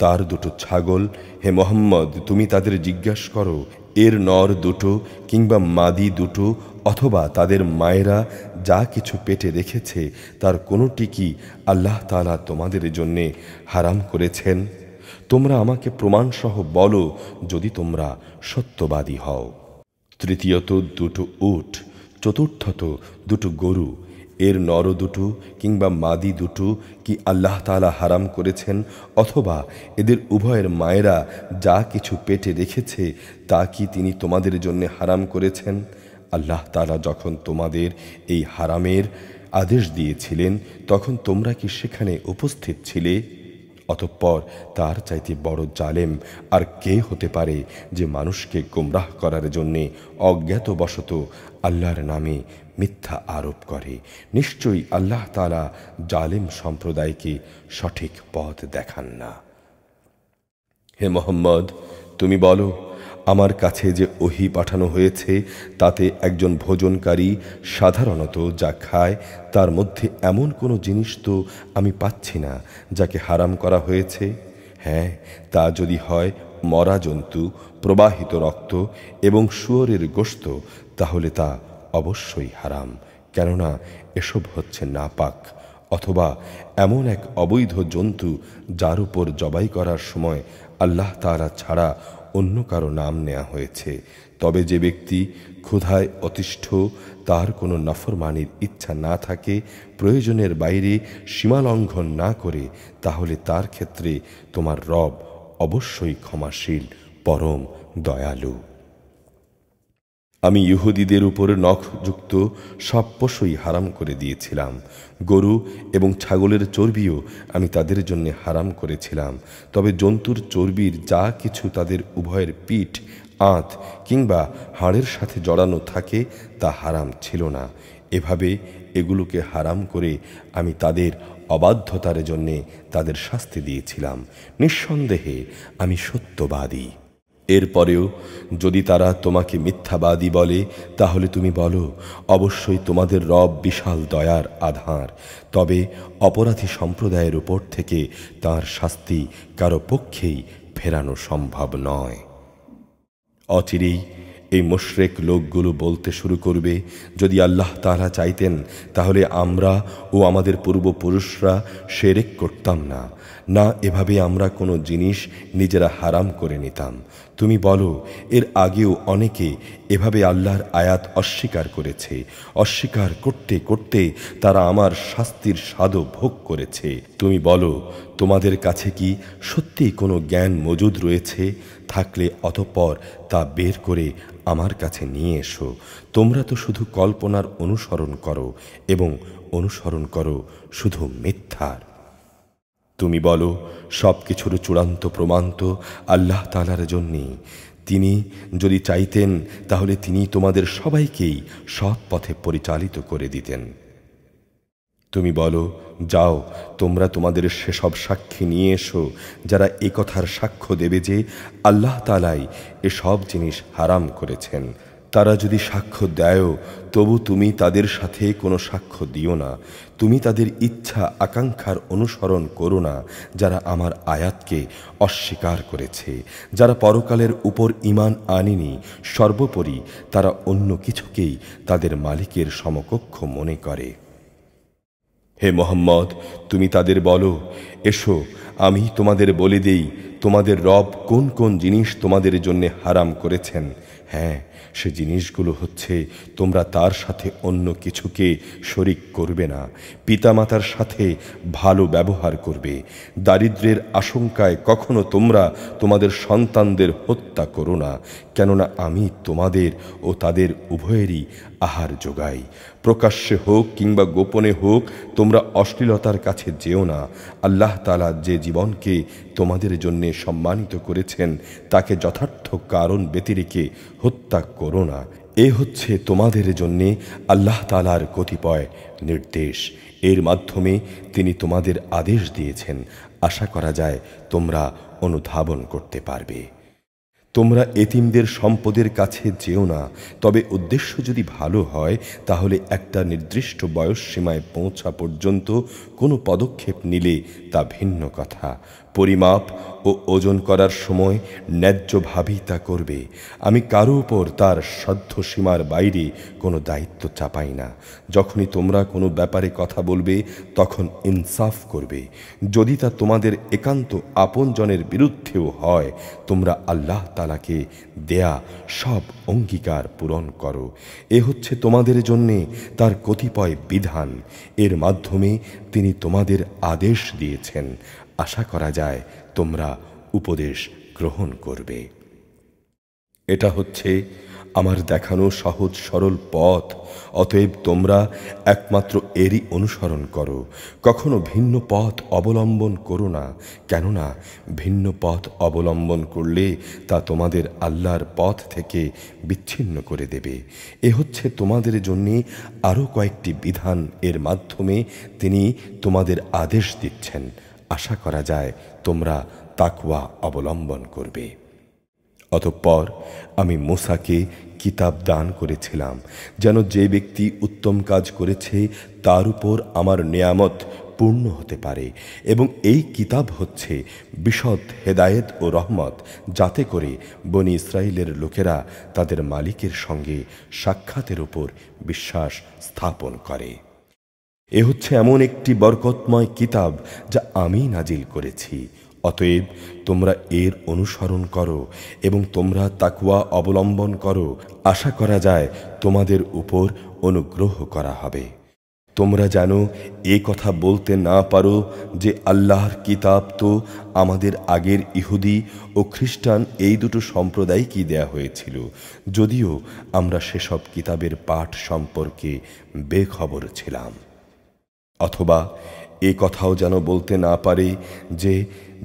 তার 2 ছাগল। হে মুহাম্মদ, তুমি তাদের জিজ্ঞাসা করো, এর নর 2 কিংবা মাদি 2 অথবা তাদের মায়েরা যা কিছু পেটে রেখেছে তার কোনোটি কি আল্লাহ তাআলা তোমাদের জন্যে হারাম করেছেন? তোমরা আমাকে প্রমাণসহ বলো যদি তোমরা সত্যবাদী হও। তৃতীয়ত 2 উট, চতুর্থত দুটো গরু, এর নর দুটো কিংবা মাদি দুটো কি আল্লাহ তাআলা হারাম করেছেন, অথবা এদের উভয়ের মায়েরা যা কিছু পেটে রেখেছে তা কি তিনি তোমাদের জন্য হারাম করেছেন? আল্লাহ তাআলা যখন তোমাদের এই হারামের আদেশ দিয়েছিলেন তখন তোমরা কি সেখানে উপস্থিত ছিলে? অতঃপর তার চাইতে বড় জালেম আর কে হতে পারে যে মানুষকে গোমরাহ করার জন্যে অজ্ঞাতবশত আল্লাহর নামে মিথ্যা আরোপ করে। নিশ্চয়ই আল্লাহ তাআলা জালেম সম্প্রদায়কে সঠিক পথ দেখান না। হে মুহাম্মদ, তুমি বলো, আমার কাছে যে ওহী পাঠানো হয়েছে তাতে একজন ভোজনকারী সাধারণত যা খায় তার মধ্যে এমন কোনো জিনিস তো আমি পাচ্ছি না যাকে হারাম করা হয়েছে। হ্যাঁ, তা যদি হয় মরা জন্তু, প্রবাহিত রক্ত এবং শুয়োরের গোশত, তাহলে তা অবশ্যই হারাম, কেননা এসব হচ্ছে নাপাক। অথবা এমন এক অবৈধ জন্তু যার উপর জবাই করার সময় আল্লাহ তাআলা ছাড়া অন্য কারো নাম নেওয়া হয়েছে। তবে যে ব্যক্তি ক্ষুধায় অতিষ্ঠ, তার কোনো নাফরমানির ইচ্ছা না থাকে, প্রয়োজনের বাইরে সীমালঙ্ঘন না করে, তাহলে তার ক্ষেত্রে তোমার রব অবশ্যই ক্ষমাশীল, পরম দয়ালু। আমি ইহুদিদের উপর নখযুক্ত সব পশুই হারাম করে দিয়েছিলাম। গরু এবং ছাগলের চর্বিও আমি তাদের জন্য হারাম করেছিলাম। তবে জন্তুর চর্বির যা কিছু তাদের উভয়ের পিঠ, আঁত কিংবা হাড়ের সাথে জড়ানো থাকে তা হারাম ছিল না। এভাবে এগুলোকে হারাম করে আমি তাদের অবাধ্যতার জন্যে তাদের শাস্তি দিয়েছিলাম। নিঃসন্দেহে আমি সত্যবাদী। এরপরেও যদি তারা তোমাকে মিথ্যাবাদী বলে, তাহলে তুমি বলো, অবশ্যই তোমাদের রব বিশাল দয়ার আধার। তবে অপরাধী সম্প্রদায়ের উপর থেকে তার শাস্তি কারো পক্ষেই ফেরানো সম্ভব নয়। অচিরেই এই মুশরিক লোকগুলো বলতে শুরু করবে, যদি আল্লাহ তাআলা চাইতেন তাহলে আমরা ও আমাদের পূর্বপুরুষরা শিরক করতাম না, না এভাবে আমরা কোনো জিনিস নিজেরা হারাম করে নিতাম। তুমি বলো, এর আগেও অনেকে এভাবে আল্লাহর আয়াত অস্বীকার করেছে। অস্বীকার করতে করতে তারা আমার শাস্তির স্বাদও ভোগ করেছে। তুমি বলো, তোমাদের কাছে কি সত্যিই কোনো জ্ঞান মজুদ রয়েছে? থাকলে অতঃপর তা বের করে আমার কাছে নিয়ে এসো। তোমরা তো শুধু কল্পনার অনুসরণ করো এবং অনুসরণ করো শুধু মিথ্যার। তুমি বলো, সব কিছুর চূড়ান্ত প্রমাণ তো আল্লাহ তাআলার জন্যই। তিনি যদি চাইতেন তাহলে তিনি তোমাদের সবাইকেই সৎ পথে পরিচালিত করে দিতেন। তুমি বলো, যাও, তোমরা তোমাদের সেসব সাক্ষী নিয়ে এসো যারা এ কথার সাক্ষ্য দেবে যে আল্লাহ তাআলাই এসব জিনিস হারাম করেছেন। তারা যদি সাক্ষ্য দেয়ও, তবু তুমি তাদের সাথে কোনো সাক্ষ্য দিও না। তুমি তাদের ইচ্ছা আকাঙ্ক্ষার অনুসরণ করো না, যারা আমার আয়াতকে অস্বীকার করেছে, যারা পরকালের উপর ঈমান আনেনি। সর্বোপরি তারা অন্য কিছুকেই তাদের মালিকের সমকক্ষ মনে করে। হে মুহাম্মদ, তুমি তাদের বলো, এসো আমি তোমাদের বলে দেই তোমাদের রব কোন কোন জিনিস তোমাদের জন্য হারাম করেছেন। হ্যাঁ, সে জিনিসগুলো হচ্ছে, তোমরা তার সাথে অন্য কিছুকে শরিক করবে না, পিতামাতার সাথে ভালো ব্যবহার করবে, দারিদ্র্যের আশঙ্কায় কখনো তোমরা তোমাদের সন্তানদের হত্যা করো না, কেননা আমি তোমাদের ও তাদের উভয়েরই আহার যোগাই। প্রকাশ্যে হোক কিংবা গোপনে হোক তোমরা অশ্লীলতার কাছে যেও না। আল্লাহ তাআলা যে জীবনকে তোমাদের জন্য সম্মানিত করেছেন তাকে যথার্থ কারণ ব্যতিরেকে হত্যা করো না। এ হচ্ছে তোমাদের জন্য আল্লাহ তাআলার কতিপয় নির্দেশ। এর মাধ্যমে তিনি তোমাদের আদেশ দিয়েছেন। আশা করা যায় তোমরা অনুধাবন করতে পারবে। তোমরা এতিমদের সম্পদের কাছে যেও না, তবে উদ্দেশ্য যদি ভালো হয় তাহলে একটা নির্দিষ্ট বয়স সীমায় পৌঁছা পর্যন্ত কোনো পদক্ষেপ নিলে তা ভিন্ন কথা। পরিমাপ ও ও ওজন করার সময় ন্যায্যভাবেই তা করবে। আমি কারো উপর তার সাধ্য সীমার বাইরে কোনো দায়িত্ব চাপাই না। যখনই তোমরা কোনো ব্যাপারে কথা বলবে তখন ইনসাফ করবে। যদি তা তোমাদের একান্ত আপনজনের বিরুদ্ধেও হয়, তোমরা আল্লাহ তাআলাকে দেয়া সব অঙ্গীকার পূরণ করো। এ হচ্ছে তোমাদের জন্যে তার কতিপয় বিধান, এর মাধ্যমে তিনি তোমাদের আদেশ দিয়েছেন। আশা করা যায় তোমরা উপদেশ গ্রহণ করবে। এটা হচ্ছে আমার দেখানো সহজ সরল পথ, অতএব তোমরা একমাত্র এরই অনুসরণ করো। কখনো ভিন্ন পথ অবলম্বন করো না, কেননা ভিন্ন পথ অবলম্বন করলে তা তোমাদের আল্লাহর পথ থেকে বিচ্ছিন্ন করে দেবে। এ হচ্ছে তোমাদের জন্যে আরও কয়েকটি বিধান, এর মাধ্যমে তিনি তোমাদের আদেশ দিচ্ছেন। আশা করা যায় তোমরা তাকওয়া অবলম্বন করবে। অতঃপর আমি মূসাকে কিতাব দান করেছিলাম, যেন যে ব্যক্তি উত্তম কাজ করেছে তার উপর আমার নেয়ামত পূর্ণ হতে পারে। এবং এই কিতাব হচ্ছে বিশদ হেদায়েত ও রহমত, যাতে করে বনি ইসরাইলের লোকেরা তাদের মালিকের সঙ্গে সাক্ষাতের উপর বিশ্বাস স্থাপন করে। এ হচ্ছে এমন একটি বরকতময় কিতাব যা আমি নাজিল করেছি। অতএব তোমরা এর অনুসরণ করো এবং তোমরা তাকওয়া অবলম্বন করো। আশা করা যায় তোমাদের উপর অনুগ্রহ করা হবে। তোমরা যেন এ কথা বলতে না পারো যে আল্লাহর কিতাব তো আমাদের আগের ইহুদি ও খ্রিস্টান এই দুটো সম্প্রদায়কেই দেয়া হয়েছিল, যদিও আমরা সেসব কিতাবের পাঠ সম্পর্কে বেখবর ছিলাম। অথবা এ কথাও যেন বলতে না পারে যে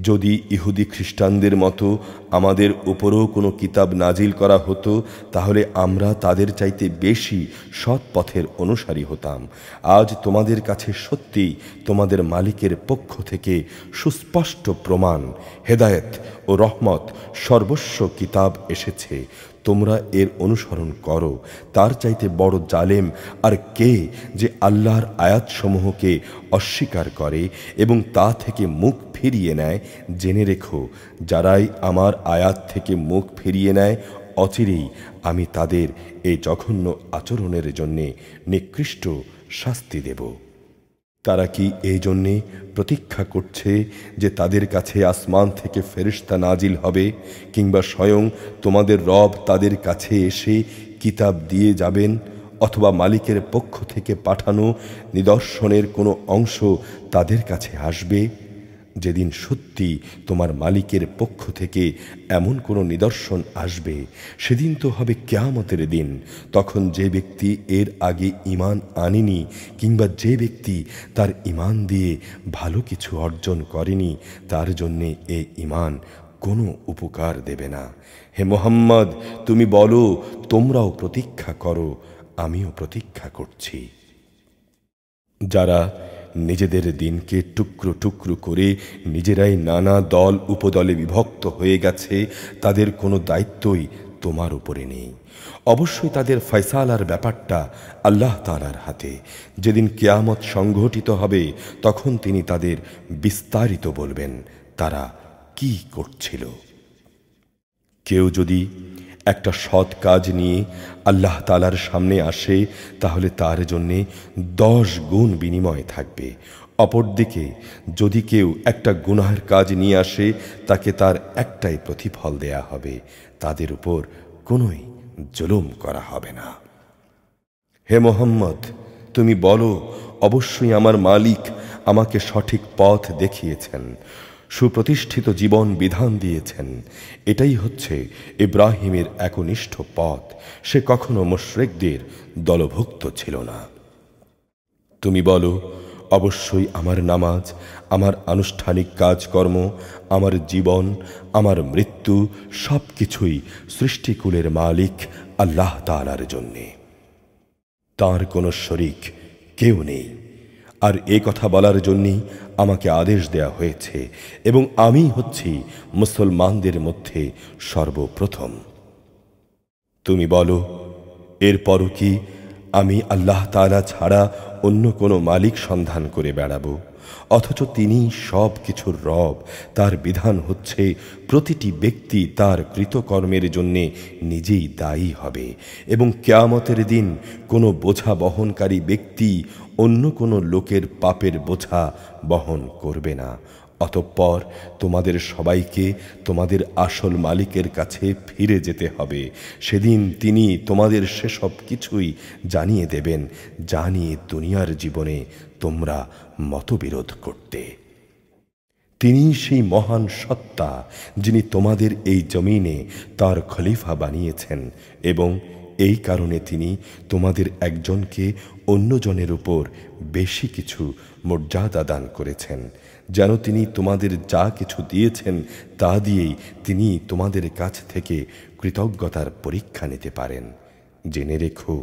যদি ইহুদি খ্রিস্টানদের মতো আমাদের উপরও কোনো কিতাব নাজিল করা হতো, তাহলে আমরা তাদের চাইতে বেশি সৎ পথের অনুসারী হতাম। আজ তোমাদের কাছে সত্যি তোমাদের মালিকের পক্ষ থেকে সুস্পষ্ট প্রমাণ, হেদায়েত ও রহমত সর্বস্ব কিতাব এসেছে। তোমরা এর অনুসরণ করো। তার চাইতে বড় জালেম আর কে যে আল্লাহর আয়াতসমূহকে অস্বীকার করে এবং তা থেকে মুখ ফিরিয়ে নেয়? জেনে রেখো, যারাই আমার আয়াত থেকে মুখ ফিরিয়ে নেয়, অচিরেই আমি তাদের এই জঘন্য আচরণের জন্যে নিকৃষ্ট শাস্তি দেব। তারা কি এই জন্যে প্রতীক্ষা করছে যে তাদের কাছে আসমান থেকে ফেরেশতা নাজিল হবে, কিংবা স্বয়ং তোমাদের রব তাদের কাছে এসে কিতাব দিয়ে যাবেন, অথবা মালিকের পক্ষ থেকে পাঠানো নিদর্শনের কোনো অংশ তাদের কাছে আসবে? যেদিন সত্যি তোমার মালিকের পক্ষ থেকে এমন কোনো নিদর্শন আসবে, সেদিন তো হবে কিয়ামতের দিন। তখন যে ব্যক্তি এর আগে ঈমান আনেনি, কিংবা যে ব্যক্তি তার ঈমান দিয়ে ভালো কিছু অর্জন করেনি, তার জন্যে এ ঈমান কোনো উপকার দেবে না। হে মুহাম্মদ, তুমি বলো, তোমরাও প্রতীক্ষা করো, আমিও প্রতীক্ষা করছি। যারা নিজেদের দিনকে টুকরো টুকরো করে নিজেরাই নানা দল উপদলে বিভক্ত হয়ে গেছে, তাদের কোনো দায়িত্বই তোমার উপরে নেই। অবশ্যই তাদের ফয়সালার ব্যাপারটা আল্লাহ তাআলার হাতে। যেদিন কিয়ামত সংঘটিত হবে, তখন তিনি তাদের বিস্তারিত বলবেন তারা কি করছিল। কেউ যদি একটা সৎ কাজ নিয়ে আল্লাহ তাআলার সামনে আসে, তাহলে তার জন্যে 10 গুণ বিনিময় থাকবে। অপরদিকে যদি কেউ একটা গুনাহের কাজ নিয়ে আসে, তাকে তার একটাই প্রতিফল দেয়া হবে, তাদের উপর কোনোই জুলুম করা হবে না। হে মুহাম্মদ, তুমি বলো, অবশ্যই আমার মালিক আমাকে সঠিক পথ দেখিয়েছেন, সুপ্রতিষ্ঠিত জীবন বিধান দিয়েছেন। এটাই হচ্ছে ইব্রাহিমের একনিষ্ঠ পথ। সে কখনো মুশরিকদের দলভুক্ত ছিল না। তুমি বলো, অবশ্যই আমার নামাজ, আমার আনুষ্ঠানিক কাজকর্ম, আমার জীবন, আমার মৃত্যু সব কিছুই সৃষ্টিকুলের মালিক আল্লাহ তাআলার জন্যে। তাঁর কোনো শরীক কেউ নেই। আর এ কথা বলার জন্যই আমাকে আদেশ দেয়া হয়েছে, এবং আমি হচ্ছি মুসলমানদের মধ্যে সর্বপ্রথম। তুমি বলো, এরপরও কি আমি আল্লাহ তাআলা ছাড়া অন্য কোনো মালিক সন্ধান করে বেড়াবো, অথচ তিনি সব কিছুর রব। তার বিধান হচ্ছে প্রতিটি ব্যক্তি তার কৃতকর্মের জন্যে নিজেই দায়ী হবে, এবং কিয়ামতের দিন কোনো বোঝা বহনকারী ব্যক্তি অন্য কোনো লোকের পাপের বোঝা বহন করবে না। অতঃপর তোমাদের সবাইকে তোমাদের আসল মালিকের কাছে ফিরে যেতে হবে। সেদিন তিনি তোমাদের সেসব কিছুই জানিয়ে দেবেন, যা নিয়ে দুনিয়ার জীবনে তোমরা মতবিরোধ করতে। তিনি সেই মহান সত্তা যিনি তোমাদের এই জমিনে তার খলিফা বানিয়েছেন, এবং এই কারণে তিনি তোমাদের একজনকে অন্যজনের উপর বেশি কিছু মর্যাদা দান করেছেন, যেন তিনি তোমাদের যা কিছু দিয়েছেন তা দিয়েই তিনি তোমাদের কাছ থেকে কৃতজ্ঞতার পরীক্ষা নিতে পারেন। জেনে রেখো,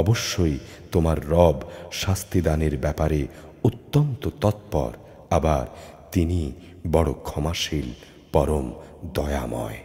অবশ্যই তোমার রব শাস্তিদানের ব্যাপারে অত্যন্ত তৎপর, আবার তিনি বড় ক্ষমাশীল, পরম দয়াময়।